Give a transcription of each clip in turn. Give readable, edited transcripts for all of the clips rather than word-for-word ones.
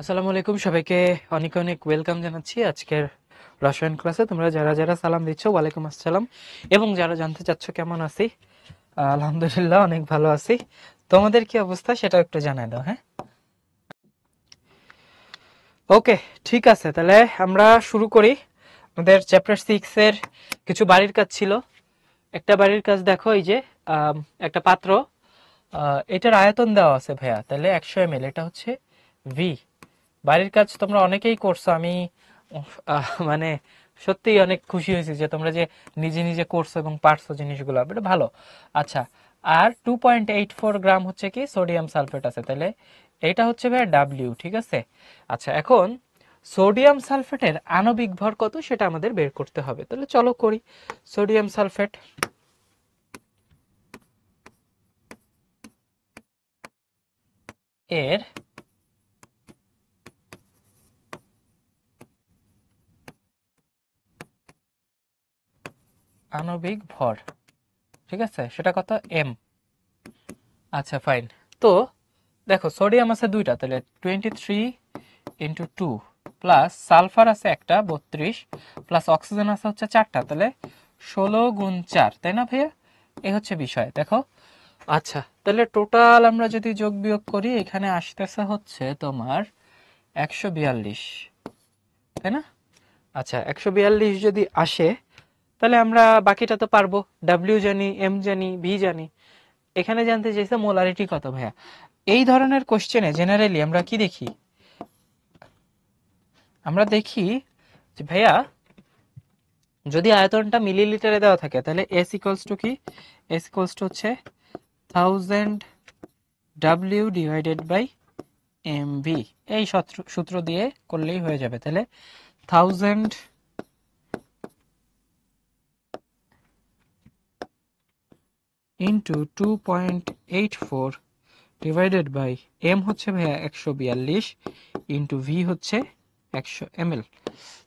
আসসালামু আলাইকুম সবাইকে অনেক অনেক ওয়েলকাম জানাচ্ছি আজকের রসায়ন ক্লাসে। তোমরা যারা যারা সালাম দিচ্ছ ওয়ালাইকুম আসসালাম, এবং যারা জানতে চাচ্ছ কেমন আছি, আলহামদুলিল্লাহ অনেক ভালো আছি। তোমাদের কি অবস্থা সেটা একটু জানাই দাও। হ্যাঁ, ওকে, ঠিক আছে, তাহলে আমরা শুরু করি। আমাদের চ্যাপ্টার 6 এর কিছু বাড়ির কাজ ছিল। একটা বাড়ির কাজ দেখো, এই যে আম, একটা পাত্র, এটার আয়তন দেওয়া আছে ভাইয়া, তাহলে 100 ml, এটা হচ্ছে ভি। বাড়ির কাজ তোমরা অনেকেই করছো, আমি মানে সত্যিই অনেক খুশি হয়েছি যে তোমরা যে নিজে নিজে করছো এবং পারছো জিনিসগুলো, এটা ভালো। আচ্ছা, আর 2.84 গ্রাম হচ্ছে কি সোডিয়াম সালফেট আছে, তাহলে এটা হচ্ছে ভাইয়া ডাব্লিউ, ঠিক আছে। আচ্ছা, এখন সোডিয়াম সালফেটের আণবিক ভর কত সেটা আমাদের বের করতে হবে, তাহলে চলো করি। সোডিয়াম সালফেট এর আণবিক ভর, ঠিক আছে, সেটা কত, এম। আচ্ছা ফাইন। তো দেখো, সোডিয়াম আছে দুইটা, তাহলে 23 × 2, প্লাস সালফার আছে একটা 32, প্লাস অক্সিজেন আছে হচ্ছে 4টা, তাহলে 16 × 4, তাই না ভাইয়া? এই হচ্ছে বিষয়, দেখো। আচ্ছা, তাহলে টোটাল আমরা যদি যোগ বিয়োগ করি, এখানে আসতেছে হচ্ছে তোমার 142, তাই না? আচ্ছা, 142 যদি আসে, তাহলে আমরা বাকিটা তো পারবো। ডাব্লিউ জানি, এম জানি, ভি জানি। এখানে জানতে চাইছে মোলারিটি কত ভাইয়া। এই ধরনের কোশ্চেনে জেনারেলি আমরা কি দেখি, আমরা দেখি যে ভাইয়া, যদি আয়তনটা মিলিলিটারে দেওয়া থাকে, তাহলে এস ইকুয়ালস টু কি, এস ইকুয়ালস টু হচ্ছে 1000 W/MV। এই সূত্র দিয়ে করলেই হয়ে যাবে। তাহলে 1000 ইন্টু 2.84 ডিভাইডেড বাই এম হচ্ছে ভাইয়া 142, ইন্টু ভি হচ্ছে 100 ml।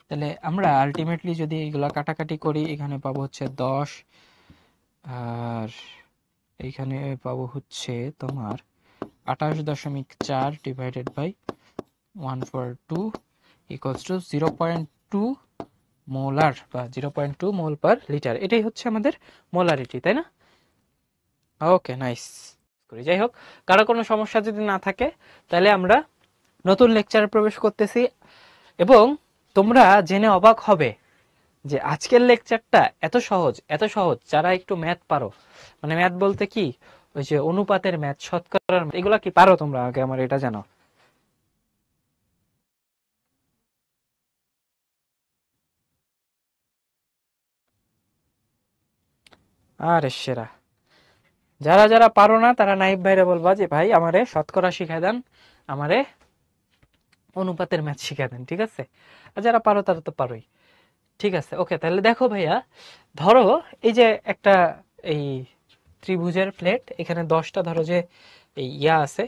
তাহলে আমরা আলটিমেটলি যদি এইগুলা কাটাকাটি করি, এখানে পাবো হচ্ছে 10, আর এইখানে পাবো হচ্ছে তোমার 28.4 divided by 142 equals to 0.2 molar বা 0.2 মোল পার লিটার। এটাই হচ্ছে আমাদের মোলারিটি, তাই না? ওকে, নাইস। করি, যাই হোক, কারো কোনো সমস্যা যদি না থাকে, তাহলে আমরা নতুন লেকচারে প্রবেশ করতেছি। এবং তোমরা জেনে অবাক হবে যে আজকের লেকচারটা এত সহজ, এত সহজ, যারা একটু ম্যাথ পারো, মানে ম্যাথ বলতে কি, ওই যে অনুপাতের ম্যাথ, শতকরার math, এগুলা কি পারো তোমরা, আগে আমার এটা জানো। আরে সেরা, যারা যারা পারো না তারা নাইব ভাইরা বলবা যে ভাই আমারে শতকরা শিখাই দেন, আমারে অনুপাতের ম্যাথ শিখাই দেন, ঠিক আছে। আর যারা পারো তারা তো পারোই। ঠিক আছে, ওকে, তাহলে দেখো ভাইয়া, ধরো এই যে একটা এই ত্রিভুজের প্লেট, এখানে 10টা ধরো যে এই আছে,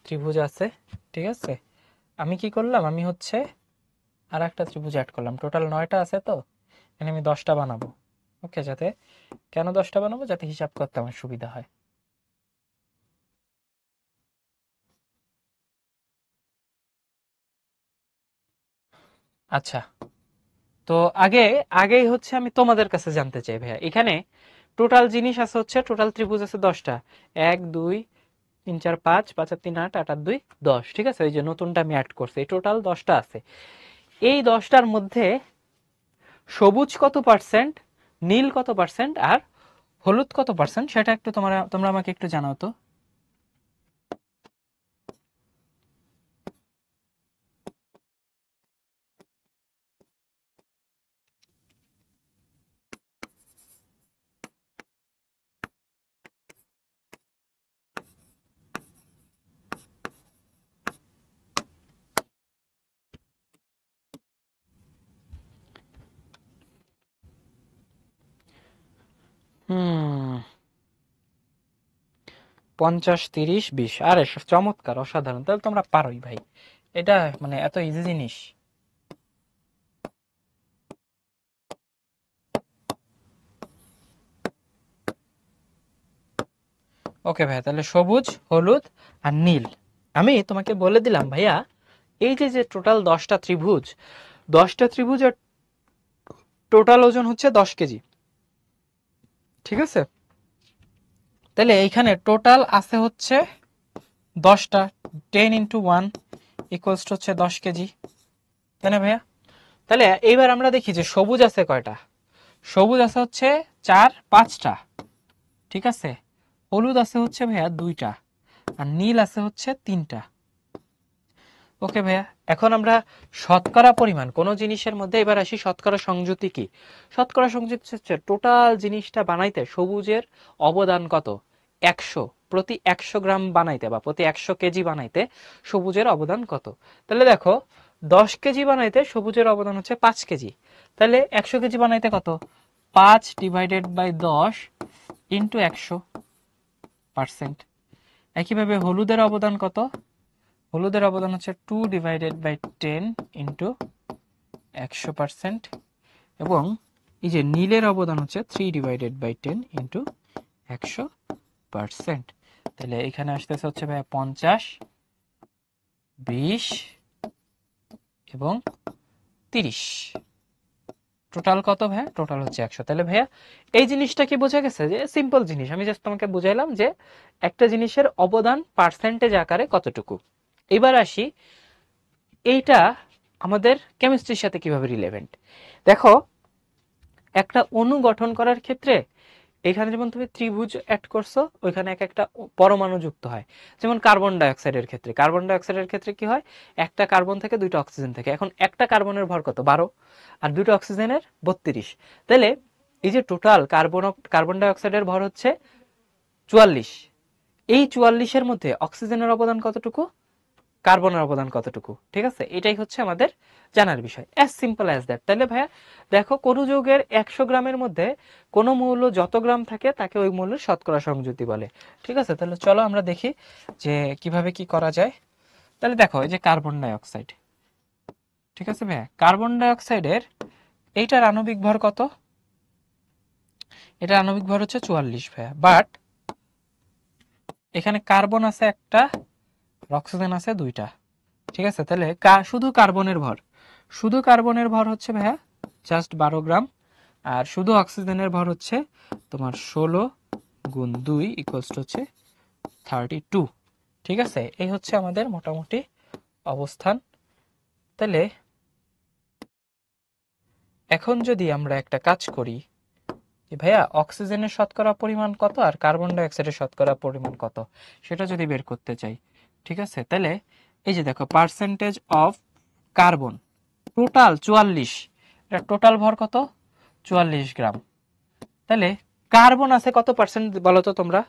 ত্রিভুজ আছে, ঠিক আছে। আমি কি করলাম, আমি হচ্ছে আর একটা ত্রিভুজ অ্যাড করলাম, টোটাল 9টা আছে। তো এখানে আমি 10টা বানাবো। ওকে, যাতে, কেন 10টা বানাবো, যাতে হিসাব করতে আমার সুবিধা হয়। আচ্ছা, তো আগেই হচ্ছে আমি তোমাদের কাছে জানতে চাই ভাইয়া, এখানে টোটাল জিনিস আছে হচ্ছে, টোটাল ত্রিভুজ আছে 10টা, 1 2 3 4 5, 5 আর 3 8, 8 আর 2 10, ঠিক আছে। ওই যে নতুনটা আমি অ্যাড করছি, টোটাল 10টা আছে। এই 10টার মধ্যে সবুজ কত পার্সেন্ট, নীল কত পার্সেন্ট, আর হলুদ কত পার্সেন্ট, সেটা একটু তোমরা আমাকে একটু জানাও তো। হুম, 50 30 20, আরে চমৎকার, অসাধারণ, তাহলে তোমরা পারোই ভাই, এটা মানে এত ইজি জিনিস। ওকে ভাইয়া, তাহলে সবুজ, হলুদ আর নীল। আমি তোমাকে বলে দিলাম ভাইয়া, এই যে যে টোটাল 10টা ত্রিভুজ, 10টা ত্রিভুজের টোটাল ওজন হচ্ছে 10 কেজি। ঠিক আছে, তাহলে এইখানে টোটাল আছে হচ্ছে 10টা, 10 ইন্টু 1 ইকুয়ালস টু হচ্ছে 10 কেজি, তাই না ভাইয়া? তাহলে এইবার আমরা দেখি যে সবুজ আছে কয়টা। সবুজ আছে হচ্ছে 4-5টা, ঠিক আছে। হলুদ আছে হচ্ছে ভাইয়া 2টা, আর নীল আছে হচ্ছে 3টা। ওকে ভাইয়া, এখন আমরা শতকরা পরিমাণ কোন জিনিসের মধ্যে এবার আসি। শতকরা সংযুতি কি? শতকরা সংযুতি হচ্ছে টোটাল জিনিসটা বানাইতে সবুজের অবদান কত। 100 প্রতি 100 গ্রাম বানাইতে বা প্রতি 100 কেজি বানাইতে সবুজের অবদান কত। তাহলে দেখো 10 কেজি বানাইতে সবুজের অবদান হচ্ছে 5 কেজি। তাহলে 100 কেজি বানাইতে কত, 5 ডিভাইডেড বাই 10 ইন্টু 100%। একইভাবে হলুদের অবদান কত, হলুদের অবদান হচ্ছে 2 ডিভাইডেড বাই 10 ইন্টু 100%। এবং এই যে নীলের অবদান হচ্ছে 3 ডিভাইডেড বাই 10 ইন্টু 100%। তাহলে এখানে আসতেছে হচ্ছে ভাইয়া 50, 20 এবং 30। টোটাল কত ভাইয়া? টোটাল হচ্ছে 100। তাহলে ভাইয়া এই জিনিসটা কি বোঝা গেছে? যে সিম্পল জিনিস, আমি জাস্ট তোমাকে বুঝাইলাম যে একটা জিনিসের অবদান পার্সেন্টেজ আকারে কতটুকু। এবার আসি এইটা আমাদের কেমিস্ট্রির সাথে কিভাবে রিলেভেন্ট। দেখো একটা অণু গঠন করার ক্ষেত্রে এখানে যেমন তুমি ত্রিভুজ অ্যাড করছো, ওইখানে এক একটা পরমাণু যুক্ত হয়। যেমন কার্বন ডাইঅক্সাইডের ক্ষেত্রে, কার্বন ডাইঅক্সাইডের ক্ষেত্রে কি হয়, একটা কার্বন থেকে 2টা অক্সিজেন থাকে। এখন একটা কার্বনের ভর কত, 12, আর 2টা অক্সিজেনের 32। তাহলে এই যে টোটাল কার্বন ডাইঅক্সাইডের ভর হচ্ছে 44। এই 44-এর মধ্যে অক্সিজেনের অবদান কতটুকু, কার্বনের অবদান কতটুকু। ঠিক আছে, এটাই হচ্ছে আমাদের জানার বিষয়, অ্যাজ সিম্পল অ্যাজ দ্যাট। তাহলে ভাইয়া দেখো কোন যৌগের 100 গ্রামের মধ্যে কোন মৌল যত গ্রাম থাকে তাকে ওই মৌলের শতকরা সংযুতি বলে। ঠিক আছে, তাহলে চলো আমরা দেখি যে কিভাবে কি করা যায়। তাহলে দেখো এই যে কার্বন ডাইঅক্সাইড, ঠিক আছে ভাইয়া, কার্বন ডাইঅক্সাইডের এইটার আণবিক ভর কত, এটার আণবিক ভর হচ্ছে 44 ভাইয়া। বাট এখানে কার্বন আছে একটা, অক্সিজেন আছে 2টা। ঠিক আছে, তাহলে শুধু কার্বনের ভর, শুধু কার্বনের ভর হচ্ছে ভাইয়া জাস্ট 12 গ্রাম, আর শুধু অক্সিজেনের ভর হচ্ছে তোমার 16 গুণ 2 ইকুয়ালস টু হচ্ছে 32। ঠিক আছে, এই হচ্ছে আমাদের মোটামুটি অবস্থান। তাহলে এখন যদি আমরা একটা কাজ করি যে ভাইয়া অক্সিজেনের শতকরা পরিমাণ কত আর কার্বন ডাইঅক্সাইডের শতকরা পরিমাণ কত, সেটা যদি বের করতে চাই। ঠিক আছে, তাহলে এই যে দেখো পার্সেন্টেজ অফ কার্বন টোটাল 44, এটা টোটাল ভর কত, 44 গ্রাম। তাহলে কার্বন আছে কত পার্সেন্ট বলো তো তোমরা?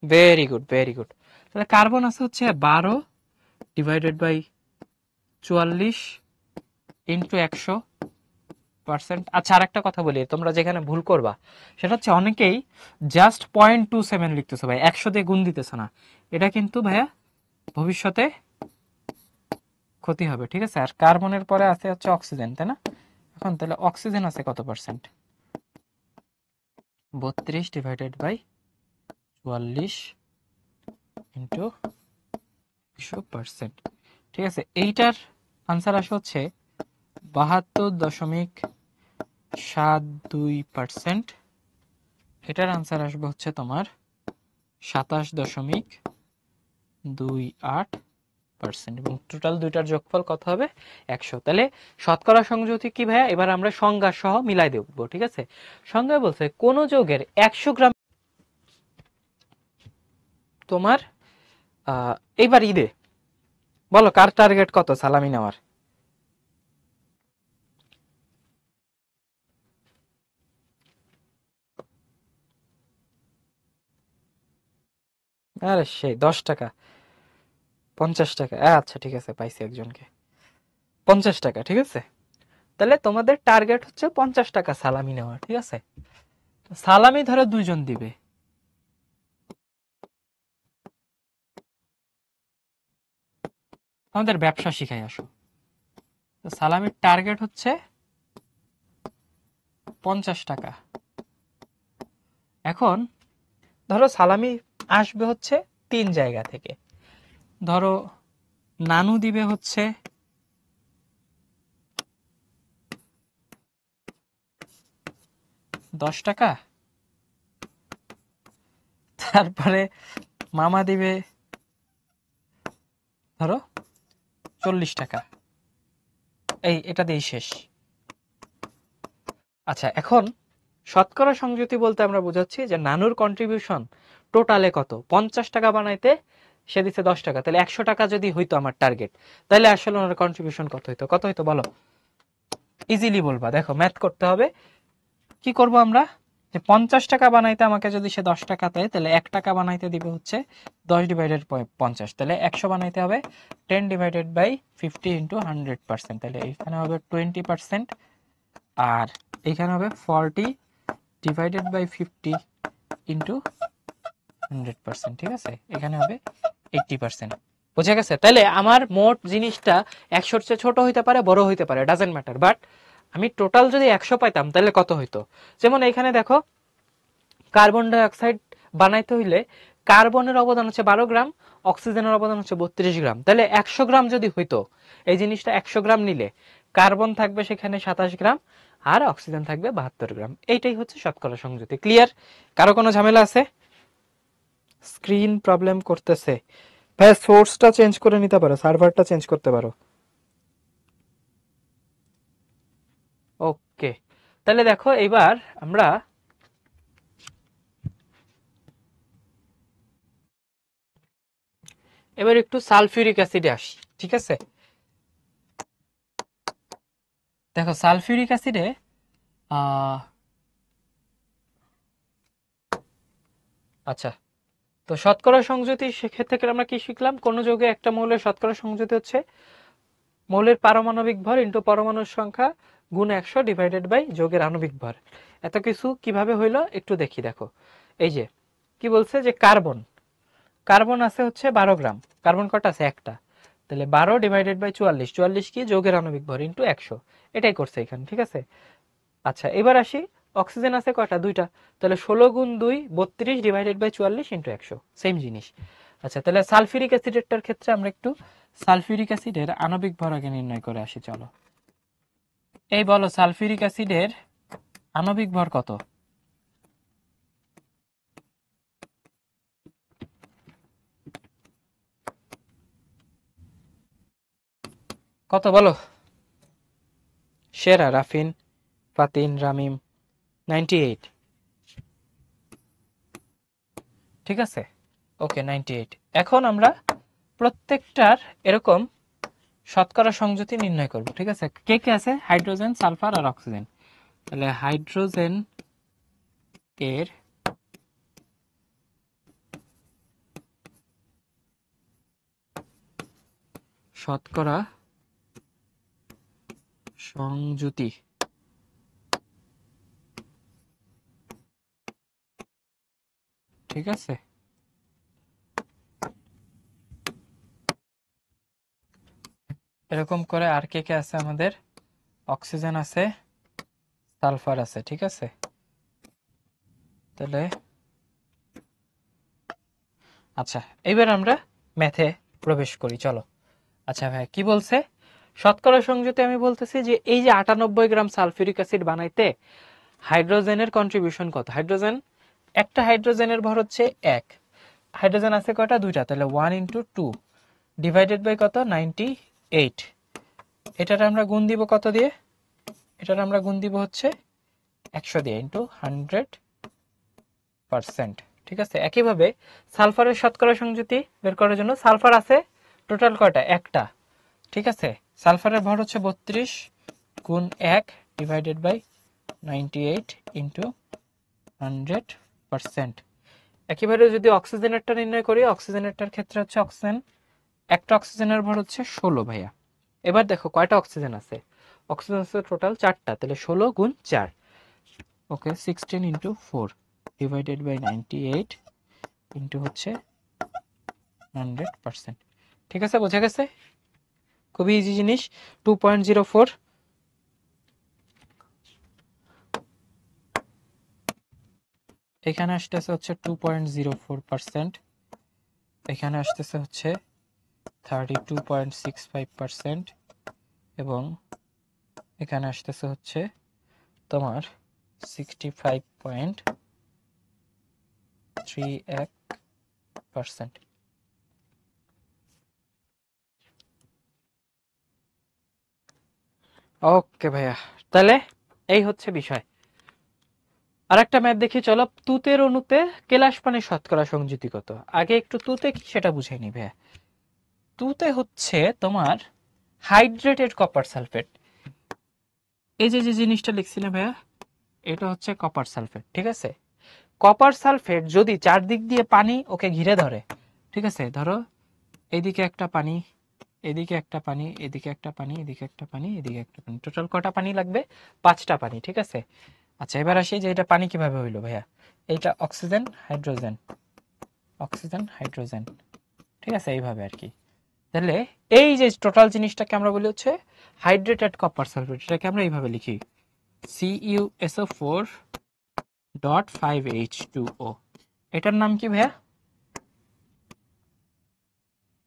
Very good, very good. তাহলে কার্বন আছে হচ্ছে 12 ডিভাইডেড বাই 44 ইন্টু 100%। আচ্ছা, আর একটা কথা বলি, তোমরা যেখানে ভুল করবা সেটা হচ্ছে অনেকেই জাস্ট 0.27 লিখতেছো ভাই, 100 দিয়ে গুণ দিতেছো না। এটা কিন্তু ভাইয়া ভবিষ্যতে ক্ষতি হবে। ঠিক আছে, আর কার্বনের পরে আছে হচ্ছে অক্সিজেন, তাই না? এখন তাহলে অক্সিজেন আছে কত পার্সেন্ট, 32 ডিভাইডেড বাই 44 ইন্টু 100%। ঠিক আছে, এইটার আনসার আসে হচ্ছে 72.72%। এটার আনসার আসবে হচ্ছে তোমার 27.28%, এবং টোটাল দুইটার যোগফল কত হবে, 100। তাহলে শতকরা সংযুতি কি ভাইয়া, এবার আমরা সংজ্ঞা সহ মিলাই দেখব। ঠিক আছে, সংজ্ঞা বলছে কোন যৌগের 100 গ্রাম তোমার এইবার ঈদে বলো কার টার্গেট কত সালামি নেওয়ার? আরে সেই 10 টাকা, 50 টাকা, আচ্ছা ঠিক আছে, পাইছি একজনকে, 50 টাকা। ঠিক আছে, তাহলে তোমাদের টার্গেট হচ্ছে 50 টাকা সালামি নেওয়া। ঠিক আছে, সালামি ধরো 2জন দিবে, আমাদের ব্যবসা শিখাই আসো। তো সালামির টার্গেট হচ্ছে 50 টাকা। এখন ধরো সালামি আসবে হচ্ছে 3 জায়গা থেকে। ধরো নানু দিবে হচ্ছে 10 টাকা, তারপরে মামা দিবে ধরো 40 টাকা। এটা দিয়েই শেষ। আচ্ছা, এখন শতকরা সংযুতি বলতে আমরা বোঝাচ্ছি যে নানুর কন্ট্রিবিউশন টোটালে কত, 50 টাকা বানাইতে সে দিচ্ছে 10 টাকা, তাহলে 100 টাকা যদি হইতো আমার টার্গেট, তাহলে আসলে ওনার কন্ট্রিবিউশন কত হইতো বলো? ইজিলি বলবা, দেখো ম্যাথ করতে হবে। কি করব আমরা, যে 50 টাকা বানাইতে আমাকে যদি সে 10 টাকা দেয়, তাহলে 1 টাকা বানাইতে দিবে হচ্ছে 10 ডিভাইডেড 50, তাহলে 100 বানাইতে হবে 10 ডিভাইডেড বাই 50 ইন্টু 100%, তাহলে এখানে হবে 20%, আর এখানে হবে 40 ডিভাইডেড বাই 50 ইন্টু 100%, ঠিক আছে, এখানে হবে 80%। বুঝে গেছে? তাহলে আমার মোট জিনিসটা 100-র চেয়ে ছোট হইতে পারে, বড় হইতে পারে, ডাজেন্ট ম্যাটার, বাট আমি টোটাল যদি 100 পাইতাম তাহলে কত হইতো। যেমন এখানে দেখো, কার্বন ডাই অক্সাইড বানাইতে হইলে কার্বনের অবদান হচ্ছে 12 গ্রাম, অক্সিজেনের অবদান হচ্ছে 32 গ্রাম, তাহলে 100 গ্রাম যদি হইতো, এই জিনিসটা 100 গ্রাম নিলে কার্বন থাকবে সেখানে 27 গ্রাম আর অক্সিজেন থাকবে 72 গ্রাম। এইটাই হচ্ছে শতকরা সংযুতি। ক্লিয়ার? কারো কোনো ঝামেলা আছে? স্ক্রিন প্রবলেম করতেছে ভাই, সোর্সটা চেঞ্জ করে নিতে পারো, সার্ভারটা চেঞ্জ করতে পারো। ওকে, তাহলে দেখো এবার আমরা একটু সালফিউরিক অ্যাসিডে আসি, ঠিক আছে? দেখো সালফিউরিক অ্যাসিডে আচ্ছা, তো শতকরা সংযুতি সেক্ষেত্রে আমরা কি শিখলাম? কোন যৌগে একটা মৌলের শতকরা সংযুতি হচ্ছে মৌলের পারমাণবিক ভর ইন্টু পরমাণুর সংখ্যা গুণ 100 ডিভাইডেড বাই যৌগের আণবিক ভর। এত কিছু কিভাবে হইলো একটু দেখি। দেখো এই যে কি বলছে, যে কার্বন আছে হচ্ছে 12 গ্রাম, কার্বন কটা আছে? একটা, তাহলে 12 ডিভাইডেড বাই 44, 44 কি যৌগের আণবিক ভর ইন্টু 100, এটাই করছে এখানে, ঠিক আছে। আচ্ছা, এবার আসি, অক্সিজেন আছে কয়টা? দুইটা, তাহলে 16 গুণ 2 32 ডিভাইডেড বাই 44 ইন্টু 100, সেম জিনিস। আচ্ছা, তাহলে সালফিউরিক অ্যাসিডেরটার ক্ষেত্রে আমরা একটু সালফিউরিক অ্যাসিডের আণবিক ভর আগে নির্ণয় করে আসি, চলো। এই বলো সালফিউরিক অ্যাসিডের আণবিক ভর কত? কত বলো? সেরা, রাফিন, ফাতিন, রামিম? 98, ঠিক আছে, ওকে 98। এখন আমরা প্রত্যেকটার এরকম শতকরা সংযুতি নির্ণয় করব, ঠিক আছে। কে কে আছে? হাইড্রোজেন, সালফার আর অক্সিজেন। তাহলে হাইড্রোজেন এর শতকরা সংযুতি, ঠিক আছে। এরকম করে আর কে কে আছে আমাদের? অক্সিজেন আছে, সালফার আছে, ঠিক আছে। তাহলে আচ্ছা, এবার আমরা ম্যাথে প্রবেশ করি, চলো। আচ্ছা ভাই, কি বলছে? শতকরা সংযুতি আমি বলতেছি যে এই যে 98 গ্রাম সালফিউরিক অ্যাসিড বানাইতে হাইড্রোজেনের কন্ট্রিবিউশন কত? হাইড্রোজেন, একটা হাইড্রোজেনের ভর হচ্ছে 1, হাইড্রোজেন আছে কয়টা? দুইটা, তাহলে 1 ইন্টু 2 ডিভাইডেড বাই কত? 98। এটার আমরা গুণ দিব কত দিয়ে? এটার আমরা গুণ দিব হচ্ছে 100 দিয়ে ইন্টু 100%, ঠিক আছে। একইভাবে সালফারের শতকরা সংযুতি বের করার জন্য, সালফার আছে টোটাল কয়টা? একটা, ঠিক আছে। সালফারের ভর হচ্ছে 32 গুণ 1 ডিভাইডেড বাই 98 ইন্টু 100%। একইভাবে যদি অক্সিজেনেরটা নির্ণয় করি, অক্সিজেনেরটার ক্ষেত্রে হচ্ছে অক্সিজেন, একটা অক্সিজেনের ভর হচ্ছে 16 ভাইয়া। এবার দেখো কয়টা অক্সিজেন আছে? অক্সিজেন আছে টোটাল 4টা, তাহলে 16 গুণ 4, ওকে 16 ইন্টু 4 ডিভাইডেড বাই 98 ইন্টু হচ্ছে 100%, ঠিক আছে, বোঝা গেছে? খুবই ইজি জিনিস। 2.04। এখানে আসতেছে হচ্ছে 2.04%, এখানে আসতেছে হচ্ছে 32.65%, এবং এখানে আসতেছে হচ্ছে তোমার 65.31%। ওকে ভাইয়া, তাহলে এই হচ্ছে বিষয়। আরেকটা ম্যাথ দেখি চলো। তুতের অণুতে কেলাস পানির শতকরা সংযুতি কত? আগে একটু তুতে কি সেটা বুঝাই নি ভাইয়া। তুতে হচ্ছে তোমার হাইড্রেটেড কপার সালফেট। এই যে যে জিনিসটা লিখছি না ভাইয়া, এটা হচ্ছে কপার সালফেট, ঠিক আছে। কপার সালফেট যদি চারদিক দিয়ে পানি ওকে ঘিরে ধরে, ঠিক আছে, ধরো এইদিকে একটা পানি, এদিকে একটা পানি, এদিকে একটা পানি, এদিকে একটা পানি, এদিকে একটা পানি, টোটাল কটা পানি লাগবে? 5টা পানি, ঠিক আছে। আচ্ছা, এবার আসি যে এটা পানি কিভাবে হইলো ভাইয়া। এইটা অক্সিজেন হাইড্রোজেন, অক্সিজেন হাইড্রোজেন, ঠিক আছে, এইভাবে আর কি। তাহলে এই যে টোটাল জিনিসটাকে আমরা বলি হচ্ছে হাইড্রেটেড কপার সালফেট, এটাকে আমরা এইভাবে লিখি CuSO4.5H2O। এটার নাম কি ভাইয়া?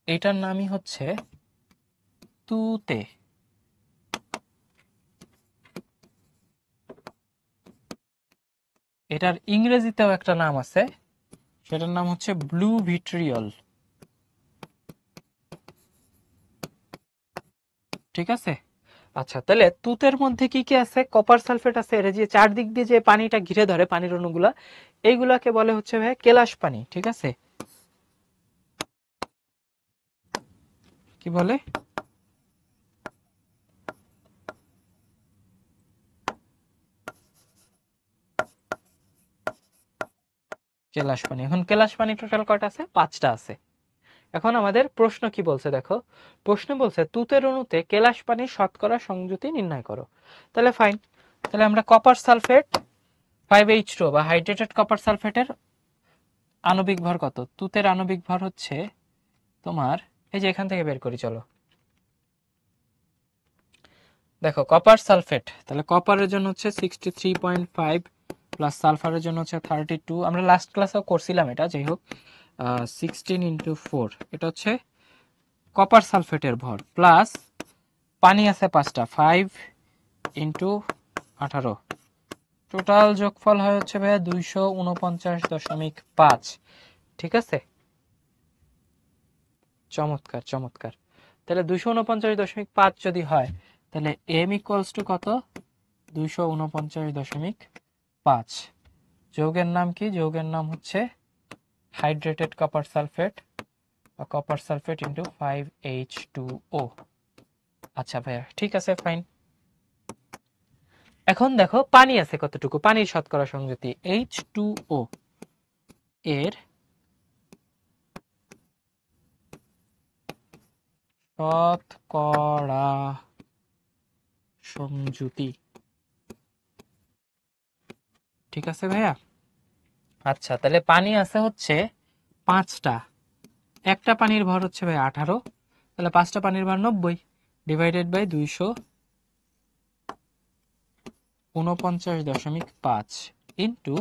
এটার নামই হচ্ছে তুতে। এটার ইংরেজিতেও একটা নাম আছে, সেটার নাম হচ্ছে ব্লু ভিট্রিয়ল, ঠিক আছে। আচ্ছা, তাহলে তুতের মধ্যে কি কি আছে? কপার সালফেট আছে, এর যে চারদিক দিয়ে যে পানিটা ঘিরে ধরে পানির অণুগুলা, এইগুলাকে বলে হচ্ছে ভাই কেলাস পানি, ঠিক আছে। কি বলে? কেলাস পানি। এখন কেলাস পানি টোটাল কয়টা আছে? 5টা আছে। এখন আমাদের প্রশ্ন কি বলছে দেখো, প্রশ্ন বলছে তুতের অণুতে কেলাস পানির শতকরা সংযুতি নির্ণয় করো। তাহলে ফাইন, তাহলে আমরা কপার সালফেট 5H2 বা হাইড্রেটেড কপার সালফেটের আণবিক ভর কত? তুতের আণবিক ভর হচ্ছে তোমার, এই যে এখান থেকে বের করি চলো। দেখো কপার সালফেট, তাহলে কপারের জন্য হচ্ছে 63.5 প্লাস সালফারের জন্য হচ্ছে 32। আমরা লাস্ট ক্লাসেও করছিলাম এটা, যাই হোক 16 × 4, এটা হচ্ছে কপার সালফেটের ভর, প্লাস পানি আছে 5টা, 5 × 18, টোটাল যোগফল হয় হচ্ছে ভাইয়া 249.5, ঠিক আছে। চমৎকার চমৎকার। তাহলে 249.5 যদি হয়, তাহলে m ইকুয়ালস টু কত? 249.5। যৌগের নাম কি? যৌগের নাম হচ্ছে হাইড্রেটেড কপার সালফেট বা কপার সালফেট ইন্টু 5H2O। আচ্ছা ভাইয়া, ঠিক আছে, ফাইন। এখন দেখো পানি আছে কতটুকু, পানির শতকরা সংযুতি H2O এর শতকরা সংযুতি, ঠিক আছে ভাইয়া। আচ্ছা, তাহলে পানি আছে হচ্ছে 5টা, একটা পানির ভর হচ্ছে ভাই 18, তাহলে 5টা পানির ভর 90 ডিভাইডেড বাই 249.5 ইন্টু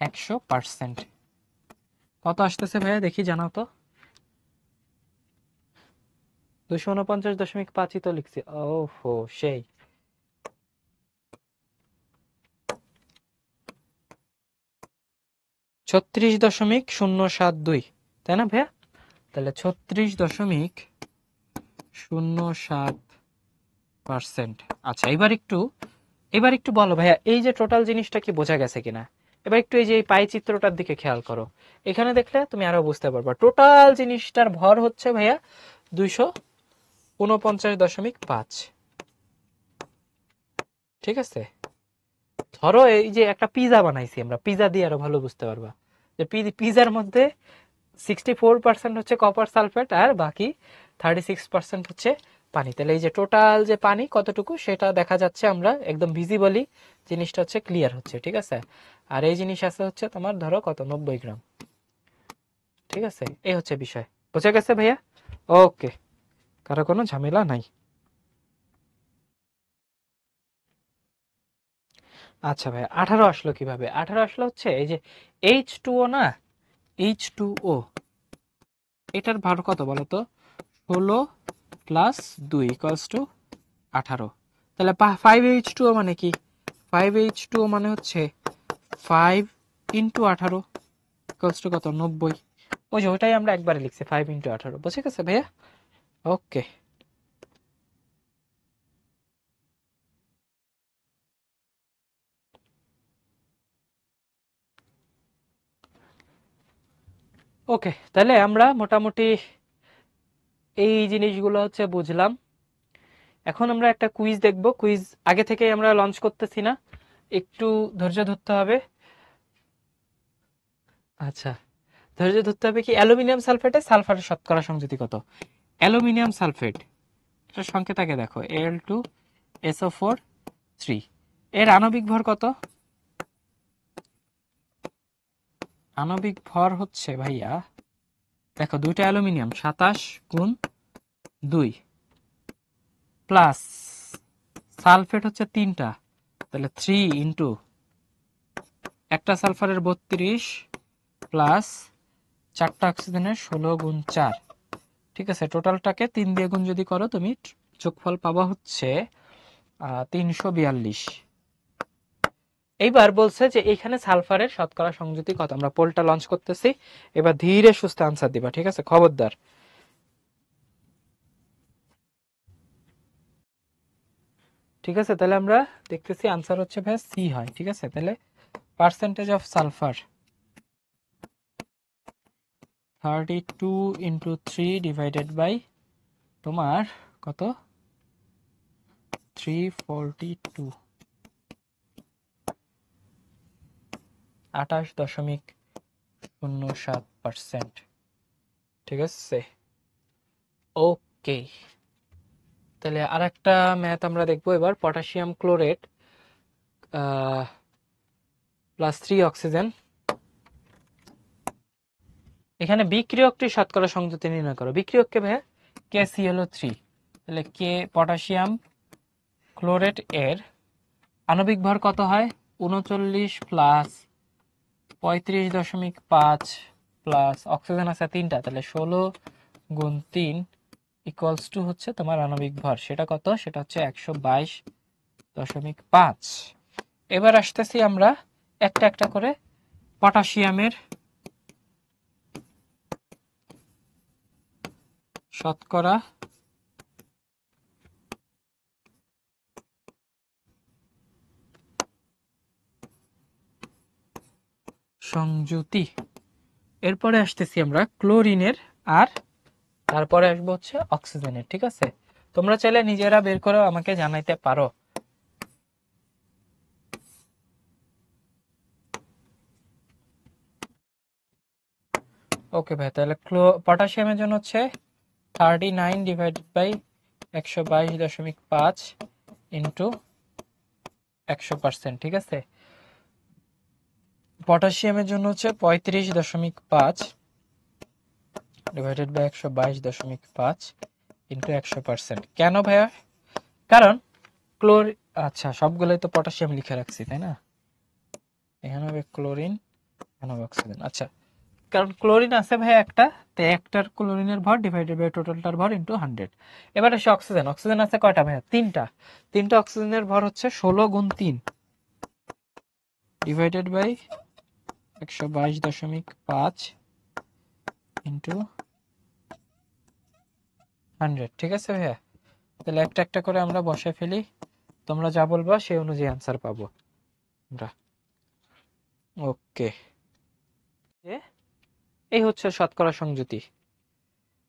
100%। কত আসতেছে ভাইয়া দেখি, জানাও তো। 249.5ই তো লিখছি। ওহো, সেই 36.072, তাই না ভাইয়া? তাহলে 36.07%। আচ্ছা, এবার একটু বলো ভাইয়া, এই যে টোটাল জিনিসটা কি বোঝা গেছে কিনা। এবার একটু এই যে এই পাই চিত্রটার দিকে খেয়াল করো, এখানে দেখলে তুমি আরো বুঝতে পারবা টোটাল জিনিসটার ভর হচ্ছে ভাইয়া 249.5, ঠিক আছে। ধরো এই যে একটা পিজা বানাইছি আমরা, পিজা দিয়ে আরো ভালো বুঝতে পারবা যে পিজার মধ্যে 64% হচ্ছে কপার সালফেট আর বাকি 36% হচ্ছে পানি। তাহলে এই যে টোটাল যে পানি কতটুকু সেটা দেখা যাচ্ছে, আমরা একদম ভিজিবলি জিনিসটা হচ্ছে ক্লিয়ার হচ্ছে, ঠিক আছে। আর এই জিনিস আছে হচ্ছে তোমার ধরো কত, 90 গ্রাম, ঠিক আছে। এই হচ্ছে বিষয়, বুঝে গেছে ভাইয়া? ওকে, কারো কোনো ঝামেলা নাই। আচ্ছা ভাই 18 আসলো কিভাবে? 18 আসলো হচ্ছে এই যে H2O না, H2O এটার ভর কত বলো তো? 16 প্লাস 2 ইকুয়ালস টু 18। তাহলে 5H2O মানে কি? 5H2O মানে হচ্ছে 5 ইন্টু 18 ইকুয়ালস টু কত? 90। ওই যে ওটাই আমরা একবারে লিখছি 5 ইন্টু 18। বুঝে গেছে ভাইয়া? ওকে। ওকে, তাহলে আমরা মোটামুটি এই জিনিসগুলো হচ্ছে বুঝলাম। এখন আমরা একটা কুইজ দেখব। কুইজ আগে থেকে আমরা লঞ্চ করতেছি না, একটু ধৈর্য ধরতে হবে। আচ্ছা, ধৈর্য ধরতে হবে। কি অ্যালুমিনিয়াম সালফেটে সালফারের শতকরা সংযুতি কত? অ্যালুমিনিয়াম সালফেট, এটা সংকেত আগে দেখো, Al2SO4 3। এর আণবিক ভর কত? আণবিক ভর হচ্ছে ভাইয়া, দেখো দুইটা অ্যালুমিনিয়াম 27 গুণ 2 প্লাস সালফেট হচ্ছে তিনটা, তাহলে 3 ইন্টু একটা সালফারের 32 প্লাস চারটা অক্সিজেনের 16 গুণ 4। ঠিক আছে, টোটালটাকে 3 দিয়ে গুণ যদি করো তুমি যোগফল পাবা হচ্ছে 342। এইবার বলছে যে এখানে সালফারের শতকরা সংযুতি কত? আমরা পোলটা লঞ্চ করতেছি, এবার ধীরে সুস্থে আনসার দিবা, ঠিক আছে? খবরদার। ঠিক আছে, তাহলে আমরা দেখতেছি আনসার হচ্ছে ভাই সি হয়। ঠিক আছে, তাহলে percentage of sulphur 32 into 3 divided by তোমার কত? 342, 28.07%। ঠিক আছে, ওকে। তাহলে আর একটা ম্যাথ আমরা দেখবো এবার। পটাশিয়াম ক্লোরেট প্লাস 3 অক্সিজেন, এখানে বিক্রিয়কটির শতকরা সংযুতি নির্ণয় করো। বিক্রিয়ককে ভাই KClO3, তাহলে কে পটাশিয়াম ক্লোরেট এর আণবিক ভর কত হয়? 39 প্লাস 35.5 প্লাস অক্সিজেন আছে তিনটা, তাহলে 16 গুণ 3 ইকুয়ালস টু হচ্ছে তোমার আণবিক ভর, সেটা কত? সেটা হচ্ছে 122.5। এবার আসতেছি আমরা একটা একটা করে পটাশিয়ামের শতকরা সংযুতি। এরপরে আসতেছি আমরা ক্লোরিনের, আর তারপরে আসবো হচ্ছে অক্সিজেনের। ঠিক আছে, তোমরা চাইলে নিজেরা বের করে আমাকে জানাইতে পারো। ওকে ভাই, তাহলে পটাশিয়ামের জন্য হচ্ছে 39 ডিভাইডেড বাই 122.5 ইন্টু 100%। ঠিক আছে, পটাশিয়ামের জন্য হচ্ছে 35.5 ডিভাইডেড বাই 122.5 ইন্টু 100%। কেন ভাইয়া? কারণ আচ্ছা, সবগুলোই তো পটাশিয়াম লিখে রাখছি, তাই না? এখানে হবে ক্লোরিন, এখানে হবে অক্সিজেন। আচ্ছা, কারণ ক্লোরিন আছে ভাই একটা, তো একটার ক্লোরিনের ভর ডিভাইডেড বাই টোটালটার ভর ইন্টু 100। এবার আসে অক্সিজেন। অক্সিজেন আছে কয়টা ভাইয়া? তিনটা। তিনটা অক্সিজেনের ভর হচ্ছে 16 গুণ 3 ডিভাইডেড বাই 122.5 ইন্টু 100। ঠিক আছে ভাইয়া, তাহলে একটা একটা করে আমরা বসে ফেলি, তোমরা যা বলবা সেই অনুযায়ী আনসার পাবো আমরা। ওকে, এই হচ্ছে শতকরা সংযুতি।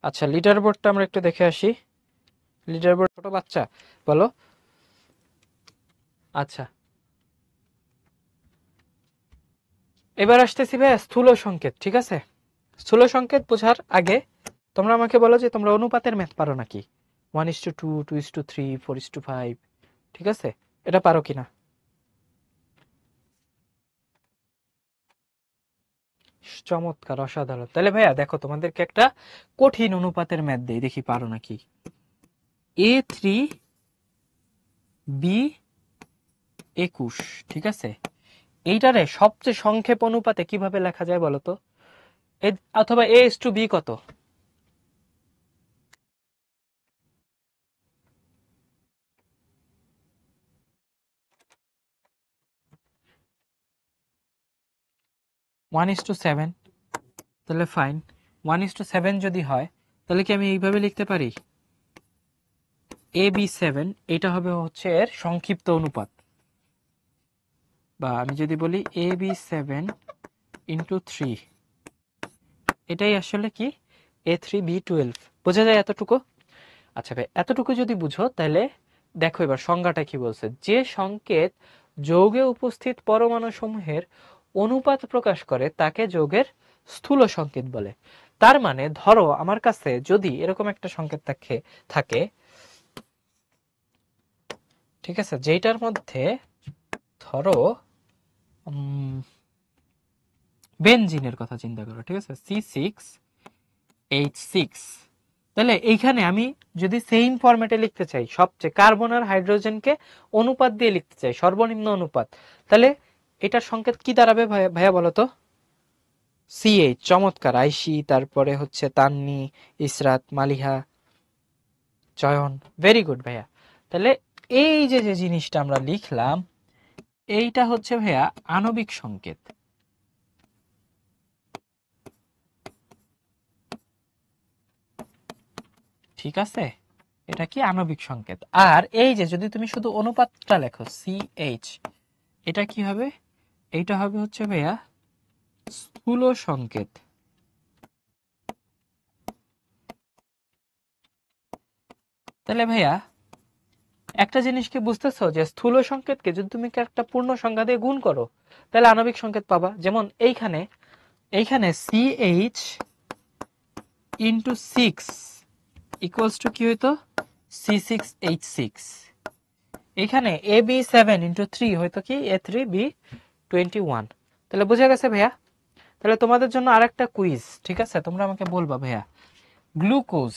আচ্ছা, লিডার বোর্ডটা আমরা একটু দেখে আসি। লিডার বোর্ড, ছোট বাচ্চা বলো। আচ্ছা, এবার আসতেছি ভাই স্থূল সংকেত। ঠিক আছে, স্থূল সংকেত বোঝার আগে তোমরা আমাকে বলো যে তোমরা অনুপাতের ম্যাথ পারো নাকি? 1:2, 2:3, 4:5। ঠিক আছে, এটা পারো কিনা? চমৎকার, অসাধারণ। তাহলে ভাইয়া দেখো, তোমাদেরকে একটা কঠিন অনুপাতের ম্যাথ দেই, দেখি পারো নাকি। A3 B 21, ঠিক আছে? এইটারে সবচেয়ে সংক্ষেপ অনুপাতে কিভাবে লেখা যায় বলো তো? অথবা a:b কত? 1:7। তাহলে ফাইন, 1:7 যদি হয় তাহলে কি আমি এইভাবে লিখতে পারি? ab7, এটা হবে হচ্ছে এর সংক্ষিপ্ত অনুপাত, বা আমি যদি বলি ab7 × 3, এটাই আসলে কি a3b12। বোঝা যায় এতটুকু? আচ্ছা ভাই, এতটুকু যদি বুঝো তাহলে দেখো এবার সংজ্ঞাটা কি বলছে। যে সংকেত যৌগে উপস্থিত পরমাণু সমূহের অনুপাত প্রকাশ করে তাকে যৌগের স্থূল সংকেত বলে। তার মানে ধরো আমার কাছে যদি এরকম একটা সংকেত থাকে, ঠিক আছে, যেটার মধ্যে ধরো বেনজিনের কথা চিন্তা করো, ঠিক আছে, C6H6। তাহলে এইখানে আমি যদি সেম ফরম্যাটে লিখতে চাই, সবচেয়ে কার্বন আর হাইড্রোজেনকে অনুপাত দিয়ে লিখতে চাই, সর্বনিম্ন অনুপাত, তাহলে এটার সংকেত কি দাঁড়াবে ভাইয়া বলো তো? CH। চমৎকার আইসি, তারপরে হচ্ছে তান্নি, ইসরাত, মালিহা, চয়ন, ভেরি গুড ভাইয়া। তাহলে এই যে যে জিনিসটা আমরা লিখলাম, এইটা হচ্ছে ভাইয়া আণবিক সংকেত, ঠিক আছে? এটা কি আণবিক সংকেত। আর এই যে যদি তুমি শুধু অনুপাতটা লেখো CH, এটা কি হবে? এইটা হবে হচ্ছে ভাইয়া স্থূল সংকেত। তাহলে ভাইয়া একটা জিনিসকে বুঝতেছো যে স্থূল সংকেতকে যদি তুমি একটা পূর্ণ সংখ্যা দিয়ে গুণ করো তাহলে আণবিক সংকেত পাবা। যেমন এইখানে CH × 6 ইকুয়ালস টু কি হইতো? C6H6। এখানে AB7 × 3 হয়তো কি A3B21। তাহলে বোঝা গেছে ভাইয়া? তাহলে তোমাদের জন্য আরেকটা কুইজ, ঠিক আছে? তোমরা আমাকে বলবা ভাইয়া, গ্লুকোজ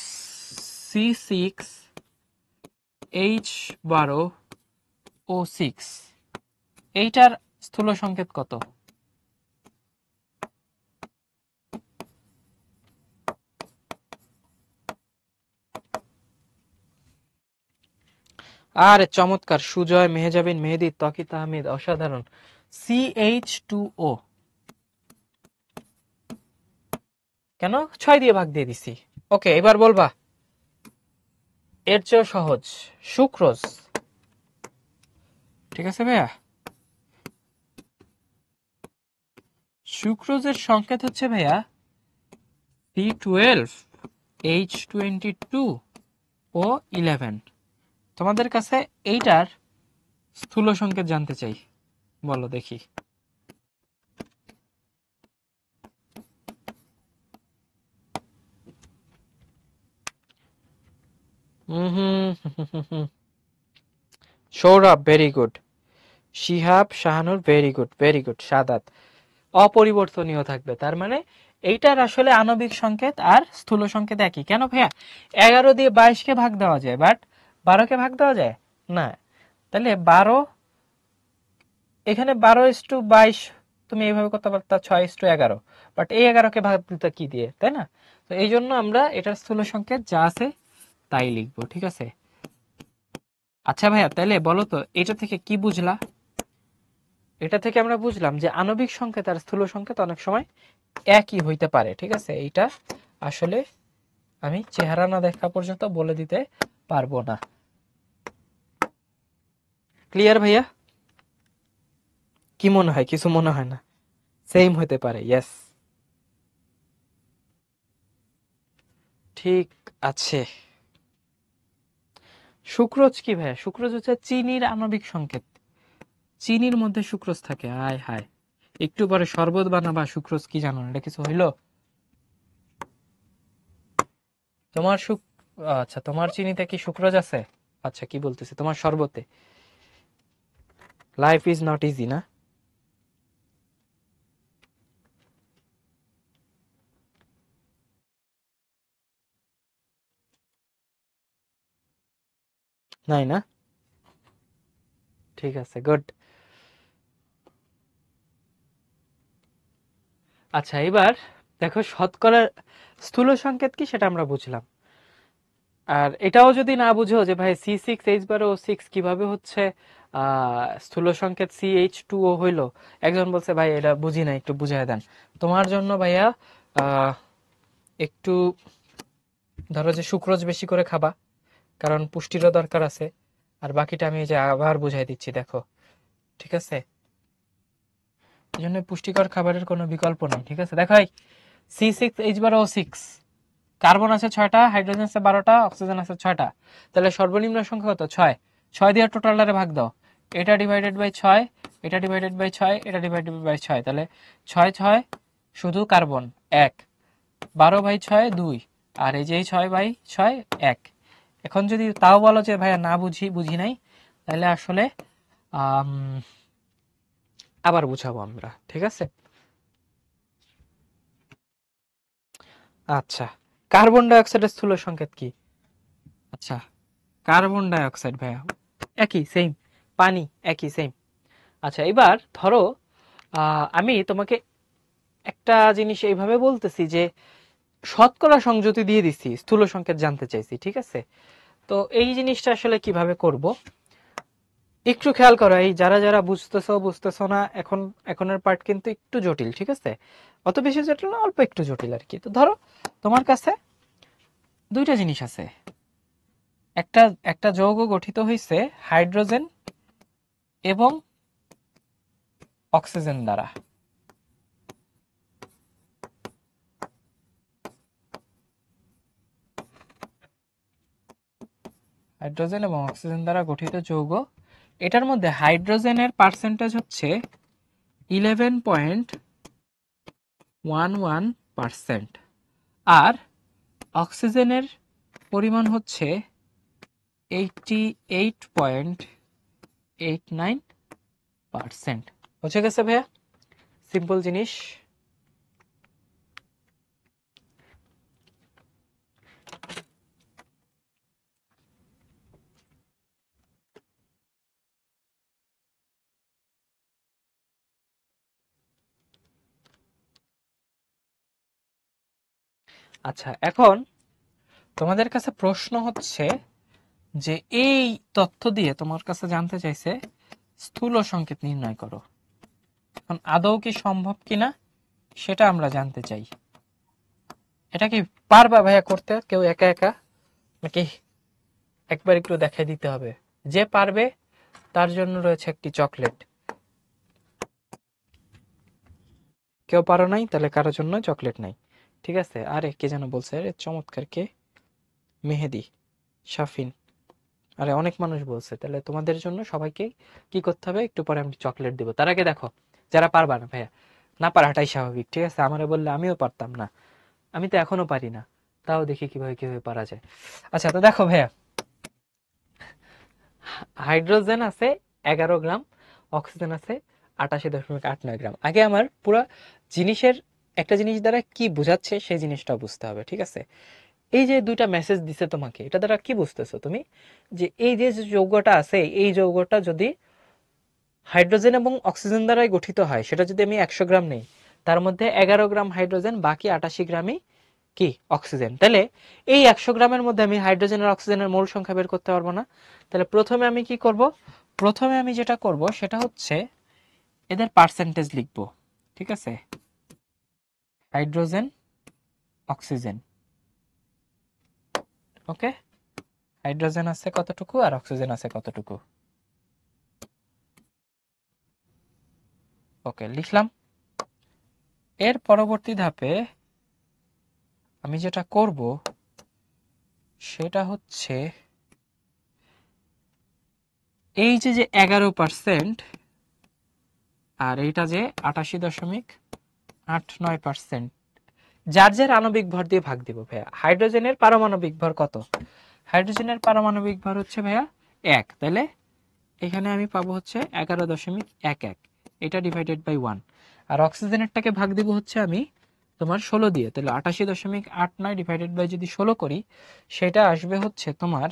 C6H12O6, এইটার স্থূল সংকেত কত? আরে চমৎকার, সুজয়, মেহজাবিন, মেহেদি, তকিত আহমেদ, অসাধারণ। CH2O। কেন 6 দিয়ে ভাগ দিয়ে দিছি। ওকে, এবার বলবা এর চেয়েও সহজ, সুক্রোজ, ঠিক আছে ভাইয়া? সুক্রোজের সংকেত হচ্ছে ভাইয়া C12H22O11। তোমাদের কাছে এইটার স্থূল সংকেত জানতে চাই, বলো দেখি। Sourav, very good. Shihab, Shahanur, very good, very good. Sadat, অপরিবর্তনীয় থাকবে, তার মানে এইটার আসলে আণবিক সংকেত আর স্থূল সংকেত একই। কেন ভাইয়া? 11 দিয়ে 22কে ভাগ দেওয়া যায়, বাট 12কে ভাগ দেওয়া যায় না। তাহলে 12, এখানে 12:22 তুমি এইভাবে করতে পারতা 6:11, বাট এই 11কে ভাগ দিতে কি দিয়ে, তাই না? তো এই জন্য আমরা এটার স্থূল সংকেত যা আছে তাই লিখবো, ঠিক আছে? আচ্ছা ভাইয়া, তাহলে বলো তো এটা থেকে কি বুঝলা? এটা থেকে আমরা বুঝলাম যে আণবিক সংকেত আর স্থূল সংকেত অনেক সময় একই হইতে পারে, ঠিক আছে? এইটা আসলে আমি চেহারা না দেখা পর্যন্ত বলে দিতে পারবো না। ক্লিয়ার ভাইয়া? কি মনে হয়? কিছু মনে হয় না? সেম হতে পারে, ইয়েস, ঠিক আছে। সুক্রোজ কি ভাইয়া? সুক্রোজ হচ্ছে চিনির আণবিক সংকেত, চিনির মধ্যে সুক্রোজ থাকে। হায় হায়, একটু পরে শরবত বানাবা, সুক্রোজ কি জানো না, এটা কিছু হইলো? তোমার আচ্ছা, তোমার চিনিতে কি সুক্রোজ আছে? আচ্ছা, কি বলতেছে তোমার শরবতে? লাইফ ইজ নট ইজি, না? নাই না? ঠিক আছে, গুড। আচ্ছা, এবার দেখো শতকরার স্থূল সংকেত কি সেটা আমরা বুঝলাম। আর এটাও যদি না বুঝো যে ভাই C6H12O6 কিভাবে হচ্ছে স্থূল সংকেত CH2O হইলো, একজন বলছে ভাই এটা বুঝি না, একটু বুঝায় দেন। তোমার জন্য ভাইয়া একটু ধরো যে সুক্রোজ বেশি করে খাবা, কারণ পুষ্টিরও দরকার আছে। আর বাকিটা আমি এই যে আবার বুঝাই দিচ্ছি, দেখো, ঠিক আছে? এই জন্য পুষ্টিকর খাবারের কোনো বিকল্প নেই, ঠিক আছে? দেখো C6H12O6, কার্বন আছে 6টা, হাইড্রোজেন আছে 12টা, অক্সিজেন আছে 6টা। তাহলে সর্বনিম্ন সংখ্যা কত? 6। 6 দিয়ে টোটালটারে ভাগ দাও, এটা ডিভাইডেড বাই 6, এটা ডিভাইডেড বাই 6, এটা ডিভাইডেড বাই 6। তাহলে 6 6 শুধু কার্বন 1, 12/6 2, আর এই যে 6/6 1। এখন যদি তাও বলো যে ভাইয়া না বুঝি নাই, তাহলে আসলে আবার বুঝাবো আমরা, ঠিক আছে? আচ্ছা, কার্বন ডাই অক্সাইডের স্থূল সংকেত কি? আচ্ছা, কার্বন ডাই অক্সাইড ভাইয়া একই সেম, পানি একই সেম। আচ্ছা, এবার ধরো আমি তোমাকে একটা জিনিস এইভাবে বলতেছি যে শতকরা সংযুতি দিয়ে দিছি, স্থূল সংকেত জানতে চাইছি, ঠিক আছে? তো এই জিনিসটা আসলে কিভাবে করব একটু খেয়াল করো। এই যারা যারা বুঝতেছো না, এখনের পার্ট কিন্তু একটু জটিল, ঠিক আছে? অত বেশি জটিল না, অল্প একটু জটিল আর কি। তো ধরো তোমার কাছে দুইটা জিনিস আছে, একটা একটা যৌগ গঠিত হয়েছে হাইড্রোজেন এবং অক্সিজেন দ্বারা। হাইড্রোজেন এবং অক্সিজেন দ্বারা গঠিত যৌগ, এটার মধ্যে হাইড্রোজেনের পার্সেন্টেজ হচ্ছে 11.11%, আর অক্সিজেনের পরিমাণ হচ্ছে 88.89%। বুঝে গেছে ভাইয়া? সিম্পল জিনিস। আচ্ছা, এখন তোমাদের কাছে প্রশ্ন হচ্ছে যে এই তথ্য দিয়ে তোমার কাছে জানতে চাইছে স্থূল সংকেত নির্ণয় করো। এখন আদৌ কি সম্ভব কিনা সেটা আমরা জানতে চাই। এটা কি পারবা ভাইয়া করতে কেউ একা একা, নাকি একবার একটু দেখাই দিতে হবে? যে পারবে তার জন্য রয়েছে একটি চকলেট। কেউ পারো নাই, তাহলে কারোর জন্য চকলেট নাই, ঠিক আছে? আরে কে যেন বলছে, আরে চমৎকার, কে? মেহেদি, শাফিন, আরে অনেক মানুষ বলছে। তাহলে তোমাদের জন্য সবাইকে কি করতে হবে, একটু পরে আমি চকলেট দিব। তার আগে দেখো যারা পারবা না ভাইয়া, না পারাটাই স্বাভাবিক, ঠিক আছে? আমারে বললে আমিও পারতাম না, আমি তো এখনো পারি না, তাও দেখি কিভাবে কিভাবে পারা যায়। আচ্ছা, তো দেখো ভাইয়া, হাইড্রোজেন আছে 11 গ্রাম, অক্সিজেন আছে 88.89 গ্রাম। আগে আমার পুরো জিনিসের একটা জিনিস দ্বারা কি বোঝাচ্ছে সেই জিনিসটা বুঝতে হবে, ঠিক আছে? এই যে দুইটা মেসেজ দিছে তোমাকে, এটা দ্বারা কি বুঝতেছো তুমি? যে এই যে যৌগটা আছে, এই যৌগটা যদি হাইড্রোজেন এবং অক্সিজেন দ্বারাই গঠিত হয়, সেটা যদি আমি 100 গ্রাম নেই, তার মধ্যে 11 গ্রাম হাইড্রোজেন, বাকি 88 গ্রামই কি অক্সিজেন। তাহলে এই 100 গ্রামের মধ্যে আমি হাইড্রোজেন আর অক্সিজেনের মোল সংখ্যা বের করতে পারবো না। তাহলে প্রথমে আমি কি করব? প্রথমে আমি যেটা করব সেটা হচ্ছে এদের পার্সেন্টেজ লিখব, ঠিক আছে? হাইড্রোজেন, অক্সিজেন, ওকে? হাইড্রোজেন আছে কতটুকু আর অক্সিজেন আছে কতটুকু, ওকে, লিখলাম। এর পরবর্তী ধাপে আমি যেটা করব সেটা হচ্ছে এই যে 11%, আর এইটা যে 88.89%, যার যার আণবিক ভর দিয়ে ভাগ দিব ভাইয়া। হাইড্রোজেনের পারমাণবিক ভর কত? হাইড্রোজেনের পারমাণবিক ভর হচ্ছে ভাইয়া 1, তাহলে এখানে আমি পাবো হচ্ছে 11.11, এটা ডিভাইডেড বাই 1। আর অক্সিজেনেরটাকে ভাগ দিব হচ্ছে আমি তোমার 16 দিয়ে, তাহলে 88.89 ডিভাইডেড বাই যদি 16 করি, সেটা আসবে হচ্ছে তোমার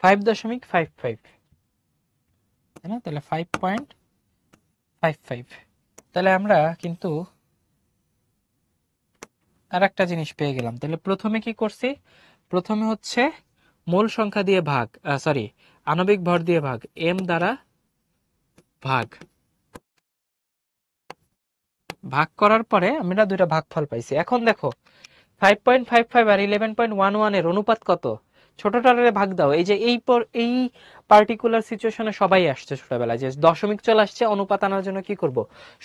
5.55, তাই না? তাহলে 5.55। তাহলে আমরা কিন্তু আর একটা জিনিস পেয়ে গেলাম। তাহলে প্রথমে কি করছি? প্রথমে হচ্ছে মূল সংখ্যা দিয়ে ভাগ, সরি, আণবিক ভর দিয়ে ভাগ, এম দ্বারা ভাগ। ভাগ করার পরে আমরা দুইটা ভাগফল পাইছি। এখন দেখো 5.55 আর 11.11 এর অনুপাত কত? ছোটটারে ভাগ দাও। এই যে এই পার্টিকুলার সিচুয়েশনে সবাই আসছে ছোটবেলায়, যে দশমিক চলে আসছে, অনুপাত আনার জন্য কি করব?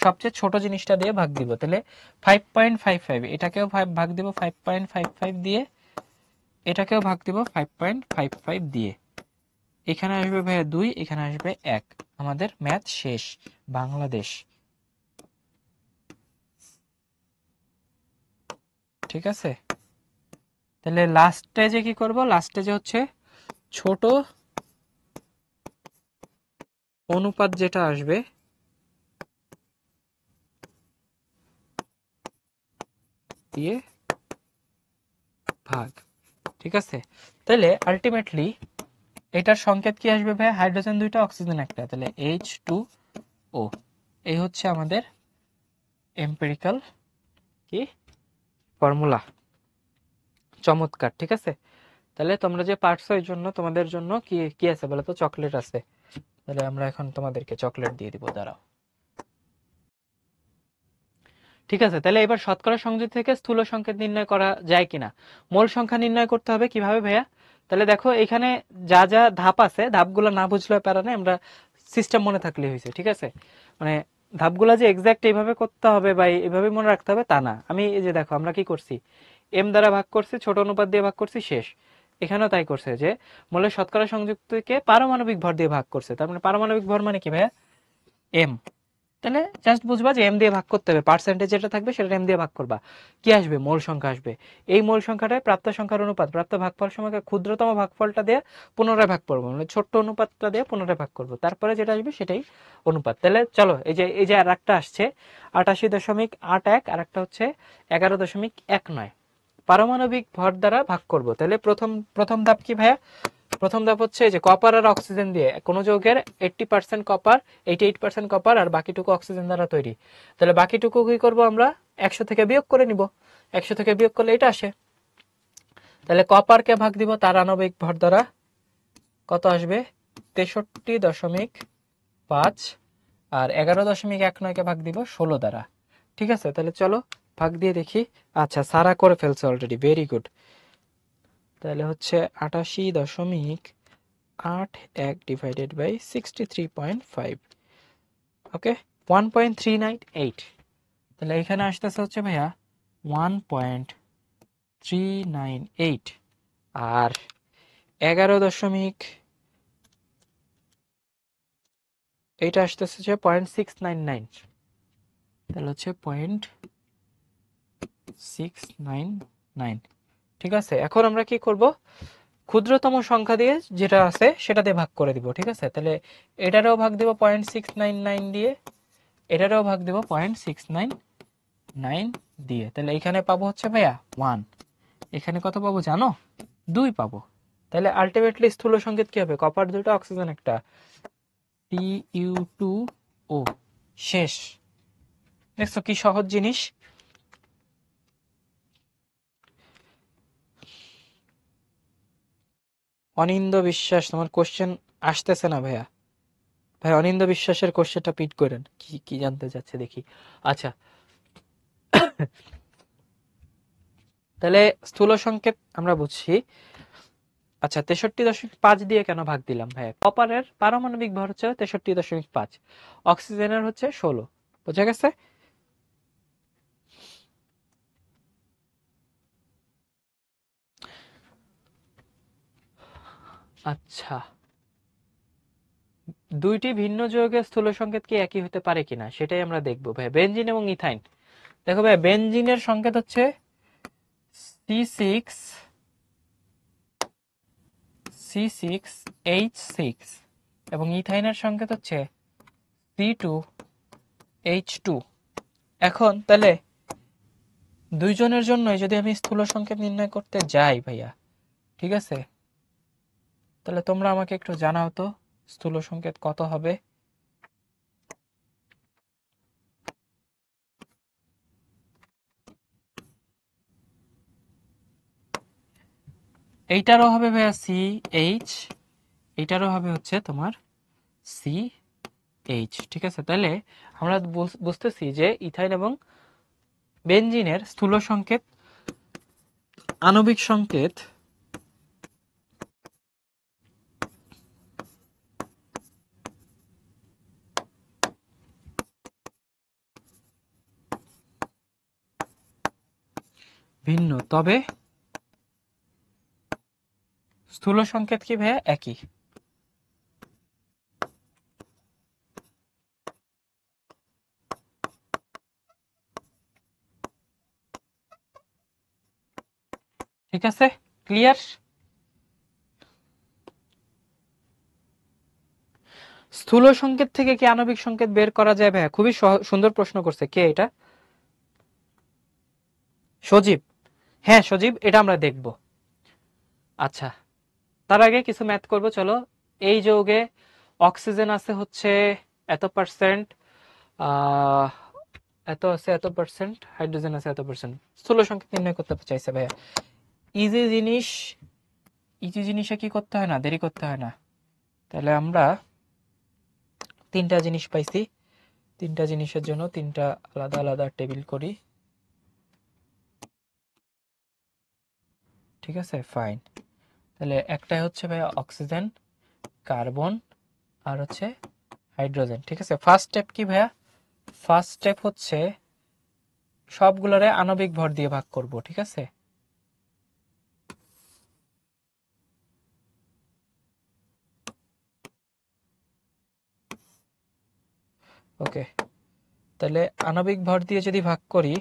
সবচেয়ে ছোট জিনিসটা দিয়ে ভাগ দিব। তাহলে 5.55, এটাকেও ভাগ দিব 5.55 দিয়ে, এটাকেও ভাগ দিব 5.55 দিয়ে। এখানে আসবে ভাইয়া 2, এখানে আসবে 1। আমাদের ম্যাথ শেষ। বাংলাদেশ। ঠিক আছে? তাহলে লাস্ট স্টেজে কি করব? লাস্ট স্টেজে হচ্ছে ছোট অনুপাত যেটা আসবে দিয়ে ভাগ। ঠিক আছে? তাহলে আলটিমেটলি এটার সংকেত কি আসবে ভাই? হাইড্রোজেন দুইটা, অক্সিজেন একটা, তাহলে H2O। এই হচ্ছে আমাদের এম্পিরিক্যাল কি ফর্মুলা। চমৎকার। ঠিক আছে? তাহলে তোমরা যে পারছো, এই জন্য তোমাদের জন্য কি কি আছে বলো তো? চকলেট আছে। তাহলে আমরা এখন তোমাদেরকে চকলেট দিয়ে দিব, দাঁড়াও। ঠিক আছে? তাহলে এবার শতকরা সংযুক্তি থেকে স্থূল সংকেত নির্ণয় করা যায় কিনা? মোল সংখ্যা নির্ণয় করতে হবে কিভাবে ভাইয়া? তাহলে দেখো এখানে যা যা ধাপ আছে, ধাপগুলো না বুঝলেও প্যারা নেই, আমরা সিস্টেম মনে থাকলে হয়েছে। ঠিক আছে? মানে ধাপগুলো যে এক্সাক্ট এইভাবে করতে হবে বা এইভাবে মনে রাখতে হবে তা না। আমি এই যে দেখো আমরা কি করছি, এম দ্বারা ভাগ করছি, ছোট অনুপাত দিয়ে ভাগ করছি, শেষ। এখানেও তাই করছে, যে মোলের শতকরা সংযুক্তিকে পারমাণবিক ভর দিয়ে ভাগ করছে। তার মানে পারমাণবিক ভর মানে কি ভাইয়া? এম। তাহলে জাস্ট বুঝবা যে এম দিয়ে ভাগ করতে হবে, পার্সেন্টেজ যেটা থাকবে সেটা এম দিয়ে ভাগ করবা। কি আসবে? মোল সংখ্যা আসবে। এই মোল সংখ্যাটাই প্রাপ্ত সংখ্যার অনুপাত, প্রাপ্ত ভাগফল সময়কে ক্ষুদ্রতম ভাগফলটা দিয়ে পুনরায় ভাগ করবো, মানে ছোট্ট অনুপাতটা দিয়ে পুনরায় ভাগ করবো, তারপরে যেটা আসবে সেটাই অনুপাত। তাহলে চলো এই যে আর একটা আসছে 88.81, আর একটা হচ্ছে 11.19। পারমাণবিক ভর দ্বারা ভাগ করব। তাহলে প্রথম ধাপ কি ভাইয়া? প্রথম ধাপ হচ্ছে যে কপার আর অক্সিজেন দিয়ে, কোনো যৌগের 80% কপার, 88% কপার, আর বাকিটুকু অক্সিজেন দ্বারা তৈরি। তাহলে বাকিটুকু কি করব? আমরা 100 থেকে বিয়োগ করে নিব। 100 থেকে বিয়োগ করলে এটা আসে। তাহলে কপারকে ভাগ দিব তার আণবিক ভর দ্বারা, কত আসবে? 63.5। আর 11.19কে ভাগ দিব 16 দ্বারা। ঠিক আছে? তাহলে চলো ভাগ দিয়ে দেখি। আচ্ছা, সারা করে ফেলছে অলরেডি, ভেরি গুড। তাহলে হচ্ছে 88.81 ডিভাইডেড বাই 63.5, ওকে, 1.398। তাহলে এখানে আসতেছে হচ্ছে ভাইয়া 1.398, আর 11 এইটা আসতেছে হচ্ছে 0.699। তাহলে হচ্ছে 0.699। ঠিক আছে? এখন আমরা কি করব? ক্ষুদ্রতম সংখ্যা দিয়ে যেটা আছে সেটা দিয়ে ভাগ করে দিব। ঠিক আছে? তাহলে এটারও ভাগ দেব 0.699 দিয়ে, এটারও ভাগ দেব 0.699 দিয়ে। তাহলে এখানে পাবো হচ্ছে ভাইয়া 1। এখানে কত পাবো জানো? 2 পাবো। তাহলে আলটিমেটলি স্থূল সংকেত কি হবে? কপার দুটো, অক্সিজেন একটা, Cu2O। শেষ। দেখছো কি সহজ জিনিস? অনিন্দ বিশ্বাস, তোমার কোশ্চেন আসতেছে না ভাইয়া। ভাই অনিন্দ বিশ্বাসের কোশ্চেনটা পিট করেন, কি কি জানতে চাচ্ছে দেখি। আচ্ছা, তাহলে স্থূল সংকেত আমরা বুঝছি। আচ্ছা, 63.5 দিয়ে কেন ভাগ দিলাম ভাইয়া? কপারের পারমাণবিক ভর হচ্ছে 63.5, অক্সিজেনের হচ্ছে 16। বোঝা গেছে? আচ্ছা, দুইটি ভিন্ন যৌগের স্থূল সংকেত কি একই হতে পারে কিনা সেটাই আমরা দেখবো ভাই। বেনজিন এবং ইথাইন। দেখো ভাই, বেনজিনের সংকেত হচ্ছে C6H6 এবং ইথাইনের সংকেত হচ্ছে C2H2। এখন তাহলে দুইজনের জন্য যদি আমি স্থূল সংকেত নির্ণয় করতে যাই ভাইয়া, ঠিক আছে, তাহলে তোমরা আমাকে একটু জানাও তো স্থূল সংকেত কত হবে। এইটারও হবে ভাইয়া সি এইচ, এইটারও হবে হচ্ছে তোমার সি এইচ। ঠিক আছে, তাহলে আমরা বুঝতেছি যে ইথাইল এবং বেনজিনের স্থূল সংকেত আণবিক সংকেত ভিন্ন, তবে স্থূল সংকেত কি ভাইয়া একই। ঠিক আছে, ক্লিয়ার। স্থূল সংকেত থেকে কি আণবিক সংকেত বের করা যায় ভাইয়া? খুবই সুন্দর প্রশ্ন করছে। কে এটা? সজীব। হ্যাঁ সজীব, এটা আমরা দেখব। আচ্ছা, তার আগে কিছু ম্যাথ করব চলো। এই যৌগে অক্সিজেন আছে হচ্ছে এত পার্সেন্ট, এত আছে এত পার্সেন্ট, হাইড্রোজেন আছে এত পার্সেন্ট। স্থূল সংকেত নির্ণয় করতে চাইছে ভাইয়া। ইজি জিনিস, ইজি জিনিসে কি করতে হয় না, দেরি করতে হয় না। তাহলে আমরা তিনটা জিনিস পাইছি, তিনটা জিনিসের জন্য তিনটা আলাদা আলাদা টেবিল করি। ঠিক আছে, ফাইন। তাহলে একটাই হচ্ছে ভাইয়া অক্সিজেন, কার্বন, আর হচ্ছে হাইড্রোজেন। ঠিক আছে, ফার্স্ট স্টেপ কি ভাইয়া? ফার্স্ট স্টেপ হচ্ছে সবগুলোরে আণবিক ভর দিয়ে ভাগ করব। ঠিক আছে, ওকে। তাহলে আণবিক ভর দিয়ে যদি ভাগ করি,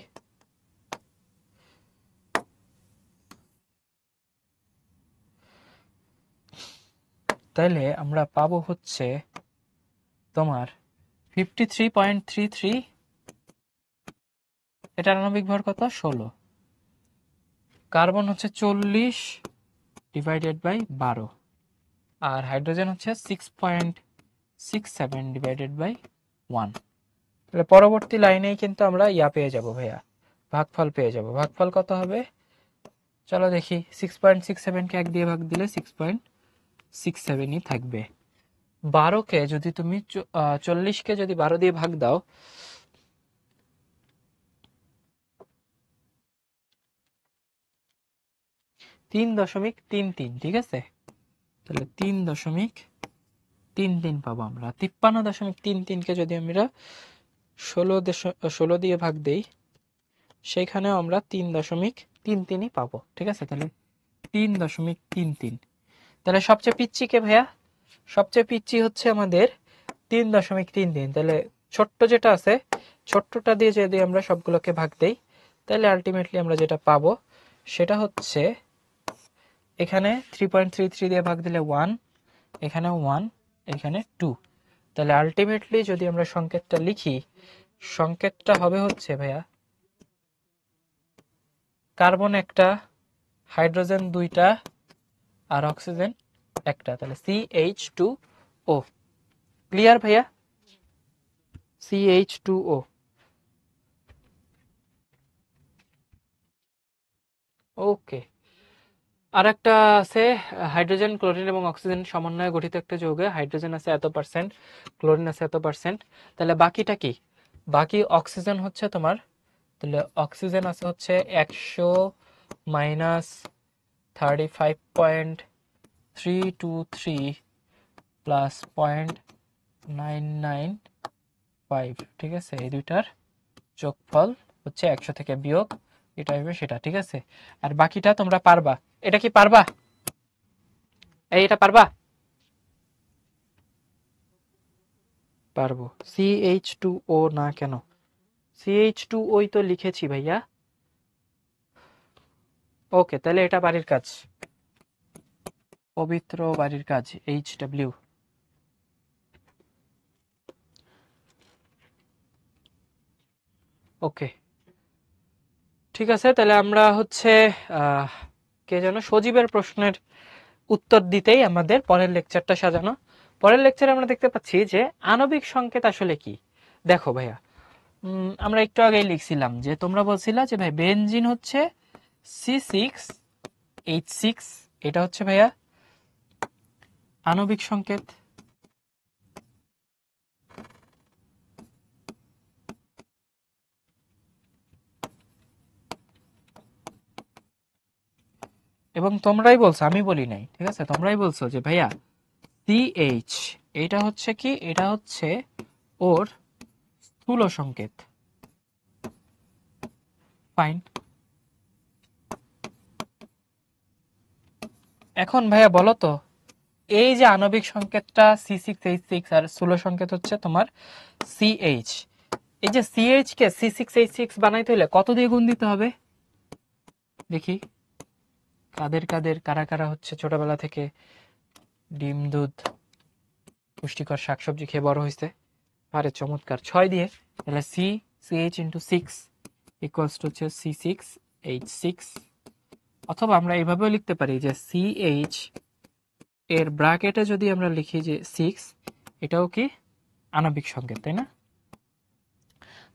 তাহলে আমরা পাবো হচ্ছে তোমার 53.33। এটার আণবিক ভর কত? 16। কার্বন হচ্ছে 40 ডিভাইডেড বাই 12, আর হাইড্রোজেন হচ্ছে 6.67 ডিভাইডেড বাই 1। তাহলে পরবর্তী লাইনেই কিন্তু আমরা ইয়া পেয়ে যাব ভাইয়া, ভাগফল পেয়ে যাব। ভাগফল কত হবে চলো দেখি। 6.67 কে 1 দিয়ে ভাগ দিলে 6.67ই থাকবে। 12কে যদি তুমি 40কে যদি 12 দিয়ে ভাগ দাও, তিন 3.33। ঠিক আছে, তাহলে 3.33 পাবো আমরা। 53.33কে যদি আমরা 16 দিয়ে ভাগ দেই, সেইখানেও আমরা 3.33ই পাবো। ঠিক আছে, তাহলে 3.33। তাহলে সবচেয়ে পিচ্ছি কে ভাইয়া? সবচেয়ে পিচ্ছি হচ্ছে আমাদের 3.33। তাহলে ছোট্ট যেটা আছে, ছোট্টটা দিয়ে যদি আমরা সবগুলোকে ভাগ দেই, তাহলে আলটিমেটলি আমরা যেটা পাবো সেটা হচ্ছে এখানে 3.33 দিয়ে ভাগ দিলে 1, এখানে 1, এখানে 2। তাহলে আলটিমেটলি যদি আমরা সংকেতটা লিখি, সংকেতটা হবে হচ্ছে ভাইয়া কার্বন একটা, হাইড্রোজেন 2টা, আর অক্সিজেন একটা। তাহলে CH2O। ক্লিয়ার ভাইয়া? CH2O। ওকে। আর একটা আছে হাইড্রোজেন, ক্লোরিন এবং অক্সিজেন সমন্বয়ে গঠিত একটা যৌগে হাইড্রোজেন আছে এত পার্সেন্ট, ক্লোরিন আছে এত পার্সেন্ট। তাহলে বাকিটা কি? বাকি অক্সিজেন হচ্ছে তোমার, তাহলে অক্সিজেন আছে হচ্ছে 100 মাইনাস 35.323 প্লাস 0.995। ঠিক আছে, এই দুইটার যোগফল হচ্ছে 100 থেকে বিয়োগ এটা হবে সেটা। ঠিক আছে, আর বাকিটা তোমরা পারবা। এটা কি পারবা? এটা পারবা? পারবো। CH2O না কেন? CH2O তো লিখেছি ভাইয়া। ওকে, তাহলে এটা বাড়ির কাজ, পবিত্র বাড়ির কাজ, HW। ওকে, ঠিক আছে। তাহলে আমরা হচ্ছে কে যেন সজীবের প্রশ্নের উত্তর দিতেই আমাদের পরের লেকচারটা সাজানো। পরের লেকচারে আমরা দেখতে পাচ্ছি যে আণবিক সংকেত আসলে কি। দেখো ভাইয়া, আমরা একটু আগেই লিখছিলাম যে তোমরা বলছিলা যে ভাই বেনজিন হচ্ছে C6H6, এটা হচ্ছে ভাইয়া আণবিক সংকেত। এবং তোমরাই বলছো, আমি বলি নাই, ঠিক আছে, তোমরাই বলছো যে ভাইয়া CH এটা হচ্ছে কি, এটা হচ্ছে ওর স্থূল সংকেত। ফাইন। এখন ভাইয়া বলো তো, এই যে আণবিক সংকেতটা C6H6 আর স্থূল সংকেত হচ্ছে তোমার CH, এই যে CH কে C6H6 বানাইতে হলে কত দিয়ে গুণ দিতে হবে দেখি? কাদের কাদের কারা কারা হচ্ছে ছোটবেলা থেকে ডিম দুধ পুষ্টিকর শাকসবজি খেয়ে বড় হয়েছে? আরে চমৎকার, 6 দিয়ে। তাহলে CH ইন্টু 6 ইকুয়ালস টু হচ্ছে C6H6। অথবা আমরা এইভাবেও লিখতে পারি যে CH এর ব্র্যাকেটে যদি আমরা লিখি যে 6, এটাও কি আণবিক সংকেত, তাই না?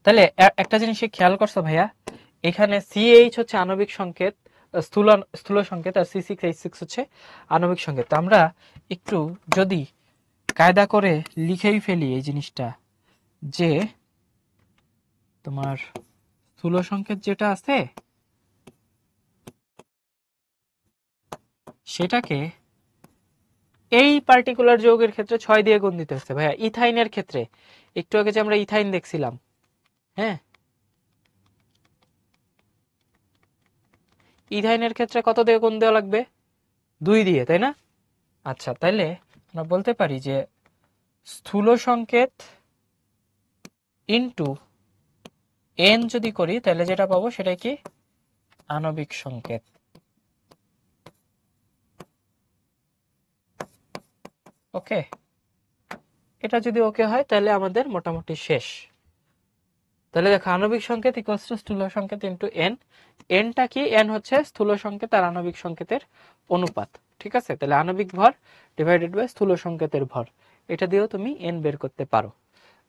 তাহলে একটা জিনিস খেয়াল করছো ভাইয়া, এখানে CH হচ্ছে আণবিক সংকেত, স্থূল স্থূল সংকেত, আর C6H6 হচ্ছে আণবিক সংকেত। তো আমরা একটু যদি কায়দা করে লিখেই ফেলি এই জিনিসটা, যে তোমার স্থূল সংকেত যেটা আছে সেটাকে এই পার্টিকুলার যৌগের ক্ষেত্রে 6 দিয়ে গুণ দিতে হচ্ছে ভাইয়া। ইথাইনের ক্ষেত্রে একটু আগে যে আমরা ইথাইন দেখছিলাম, হ্যাঁ, ইথাইনের ক্ষেত্রে কত দিয়ে গুণ দেওয়া লাগবে? 2 দিয়ে, তাই না? আচ্ছা, তাইলে আমরা বলতে পারি যে স্থূল সংকেত ইনটু n যদি করি তাহলে যেটা পাবো সেটা কি আণবিক সংকেত। ওকে, এটা যদি ওকে হয় তাহলে আমাদের মোটামুটি শেষ। তাহলে দেখো আণবিক সংকেত ইকুয়ালস টু স্থূল সংকেত ইনটু n। nটা কি? n হচ্ছে স্থূল সংকেত আর আণবিক সংকেতের অনুপাত, ঠিক আছে? তাহলে আণবিক ভর ডিভাইডেড বাই স্থূল সংকেতের ভর, এটা দিয়েও তুমি n বের করতে পারো।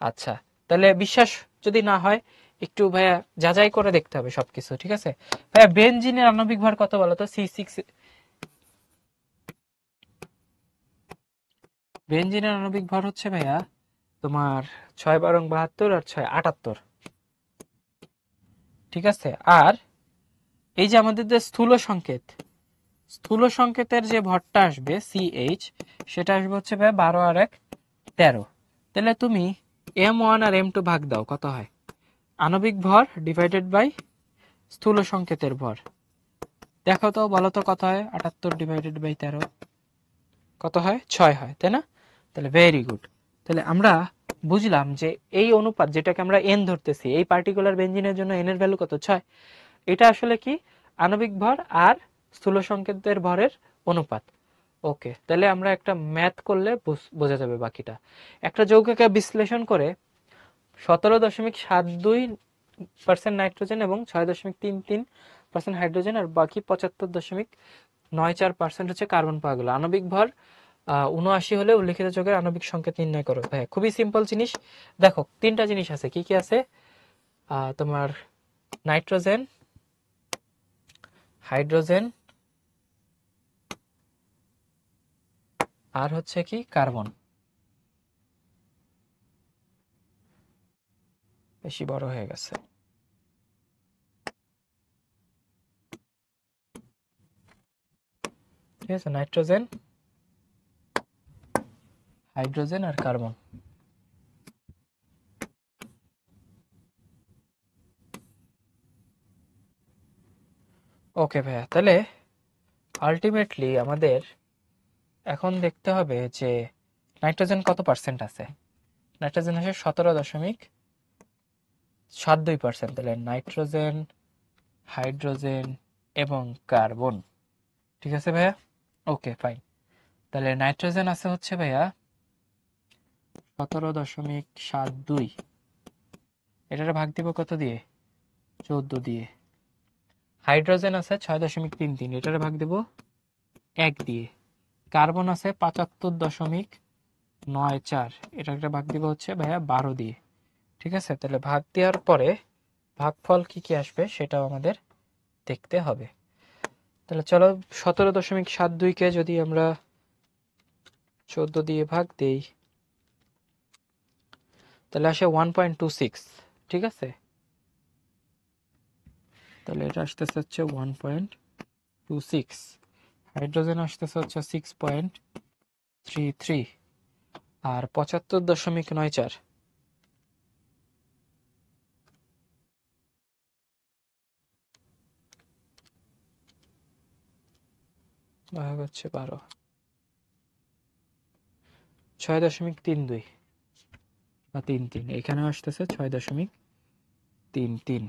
আচ্ছা, তাহলে বিশ্বাস যদি না হয় একটু ভাইয়া যাচাই করে দেখতে হবে সবকিছু, ঠিক আছে? ভাইয়া বেনজিনের আণবিক ভর কত বলো তো? C6, বেনজিনের আণবিক ভর হচ্ছে ভাইয়া তোমার 6 × 12 = 72 আর 6 × 78, ঠিক আছে? আর এই যে আমাদের যে স্থূল সংকেত, স্থূল সংকেতের যে ভরটা আসবে CH, সেটা আসবে হচ্ছে ভাই 12 আর 1 13। তাহলে তুমি M1 আর M2 ভাগ দাও, কত হয়? আণবিক ভর ডিভাইডেড বাই স্থূল সংকেতের ভর। দেখো তো, বলো তো কত হয়? 78 ডিভাইডেড বাই 13 কত হয়? 6 হয়, তাই না? তাহলে ভেরি গুড। তাহলে আমরা বুঝলাম যে এই অনুপাত যেটাকে আমরা n ধরতেছি, এই পার্টিকুলার বেনজিনের জন্য n এর ভ্যালু কত? 6। এটা আসলে কি আণবিক ভর আর স্থূল সংকেতের ভরের অনুপাত। ওকে, তাহলে আমরা একটা ম্যাথ করলে বোঝা যাবে বাকিটা। একটা যৌগকে বিশ্লেষণ করে 17.72% নাইট্রোজেন এবং 6.33% হাইড্রোজেন আর বাকি 75.94% হচ্ছে কার্বন পাওয়া গেল। আণবিক ভর 79 হলে উল্লেখিত যৌগের আণবিক সংকেত নির্ণয় করো। ভাই খুবই সিম্পল জিনিস। দেখো 3টা জিনিস আছে, কি কি আছে? তোমার নাইট্রোজেন, হাইড্রোজেন আর হচ্ছে কি কার্বন। বেশি বড় হয়ে গেছে। ঠিক আছে, নাইট্রোজেন, হাইড্রোজেন আর কার্বন। ওকে ভাইয়া, তাহলে আলটিমেটলি আমাদের এখন দেখতে হবে যে নাইট্রোজেন কত পার্সেন্ট আছে। নাইট্রোজেন আছে 17.72%। তাহলে নাইট্রোজেন, হাইড্রোজেন এবং কার্বন, ঠিক আছে ভাইয়া? Okay fine. তাহলে নাইট্রোজেন আছে হচ্ছে ভাইয়া 17.72, এটার ভাগ দিব কত দিয়ে? 14 দিয়ে। হাইড্রোজেন আছে 6.33, এটার ভাগ দেব 1 দিয়ে। কার্বন আছে 75.94, এটা একটা ভাগ দিব হচ্ছে ভাইয়া 12 দিয়ে। ঠিক আছে, তাহলে ভাগ দেওয়ার পরে ভাগফল কি কি আসবে সেটাও আমাদের দেখতে হবে। তাহলে চলো 17.72 কে যদি আমরা 14 দিয়ে ভাগ দেই তাহলে আসে 1.26। ঠিক আছে, তাহলে এটা আসতেছে হচ্ছে 1.26, হাইড্রোজেন আসতেছে হচ্ছে 6.33, আর 75.94 ভাগ হচ্ছে 12, 6.32 বা 33, এখানেও আসতেছে 6.33।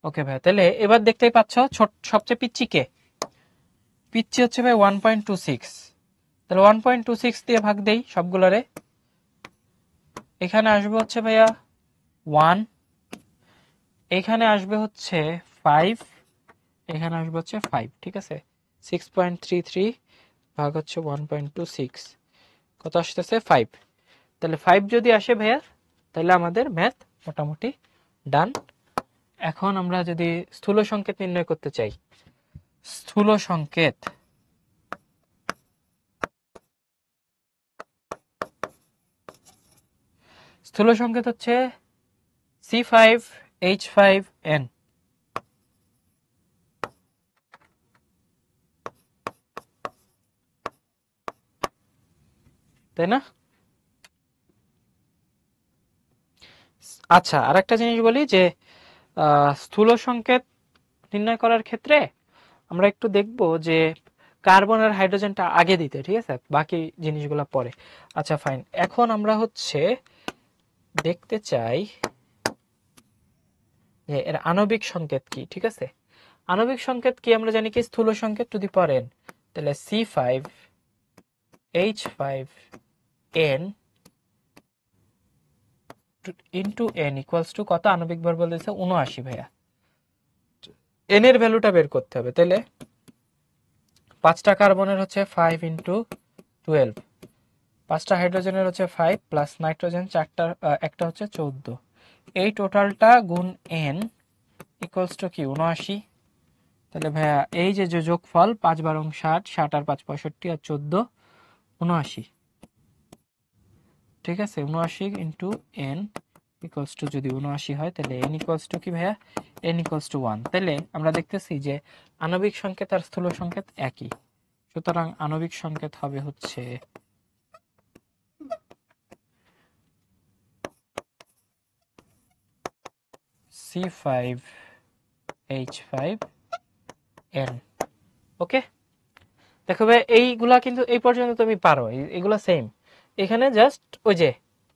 ওকে ভাই, তাহলে এবার দেখতেই পাচ্ছ সবচেয়ে পিচ্ছি কে? পিচ্ছি হচ্ছে ভাই 1.26। তাহলে 1.26 দিয়ে ভাগ দেই সবগুলোরে। এখানে আসবে হচ্ছে ভাইয়া 1, এখানে আসবে হচ্ছে 5, এখানে আসবে হচ্ছে 5। ঠিক আছে, 6.33 ভাগ হচ্ছে 1.26 কত আসতেছে? 5। তাহলে 5 যদি আসে ভাইয়া তাহলে আমাদের ম্যাথ মোটামুটি ডান। এখন আমরা যদি স্থূল সংকেত নির্ণয় করতে চাই, স্থূল সংকেত হচ্ছে C5H5N, তাই না? আচ্ছা, আর একটা জিনিস বলি যে স্থূল সংকেত নির্ণয় করার ক্ষেত্রে আমরা একটু দেখব যে কার্বন আর হাইড্রোজেনটা আগে দিতে, ঠিক আছে, বাকি জিনিসগুলো পরে। আচ্ছা ফাইন, এখন আমরা হচ্ছে দেখতে চাই যে এর আণবিক সংকেত কি। ঠিক আছে, আণবিক সংকেত কি আমরা জানি কি, স্থূল সংকেত টু দি পাওয়ার n, তাহলে C5H5N into n equals to কত? আণবিক ভর বলেছে 79 ভাইয়া। n এর ভ্যালুটা বের করতে হবে, তাহলে 5টা কার্বনের হচ্ছে 5 ইন্টু 12, 5টা হাইড্রোজেনের হচ্ছে 5 প্লাস নাইট্রোজেন 4টা, একটা হচ্ছে 14, এই টোটালটা গুণ n ইকুয়ালস টু কি 79। তাহলে ভাইয়া এই যে যোগফল 5 12 60, 60 আর 5 65 আর 14 79। ঠিক আছে, 79 ইন্টু n ইকুয়ালস টু যদি 79 হয় তাহলে n ইকুয়ালস টু কি ভাইয়া? n equals to 1। তাহলে আমরা দেখতেছি যে আণবিক সংকেত আর স্থূল সংকেত একই, সুতরাং আণবিক সংকেত হবে হচ্ছে C5H5N। ওকে, দেখো ভাই এইগুলা কিন্তু এই পর্যন্ত তুমি পারো, এগুলা সেম। এখানে জাস্ট ওই যে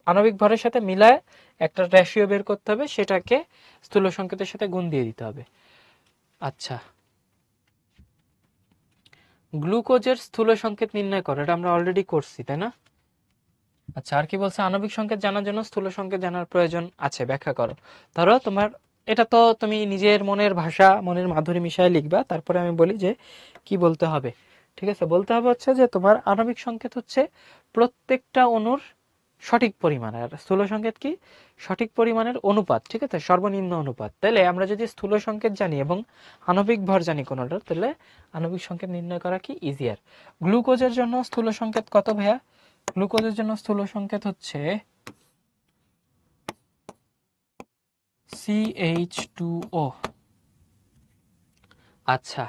আণবিক ভরের সাথে মিলায় একটা রেশিও বের করতে হবে, সেটাকে স্থূল সংকেতের সাথে গুণ দিয়ে দিতে হবে। আচ্ছা, গ্লুকোজের স্থূল সংকেত নির্ণয় করো, এটা আমরা অলরেডি করছি তাই না? আচ্ছা, আর কি বলছে? আণবিক সংকেত জানার জন্য স্থূল সংকেত জানার প্রয়োজন আছে, ব্যাখ্যা করো। ধরো তোমার এটা তো তুমি নিজের মনের ভাষা, মনের মাধুরী মিশায় লিখবা, তারপরে আমি বলি যে কি বলতে হবে। ঠিক আছে, বলতে হবে হচ্ছে যে তোমার আণবিক সংকেত হচ্ছে প্রত্যেকটা অণুর সঠিক পরিমাণ, আর স্থূল সংকেত কি? সঠিক পরিমাণের অনুপাত। ঠিক আছে, সর্বনিম্ন অনুপাত। তাহলে আমরা যদি স্থূল সংকেত জানি এবং আণবিক ভর জানি কোনোটার, তাহলে আণবিক সংকেত নির্ণয় করা কি ইজিয়ার। গ্লুকোজের জন্য স্থূল সংকেত কত ভাইয়া? গ্লুকোজের জন্য স্থূল সংকেত হচ্ছে CH2O। আচ্ছা,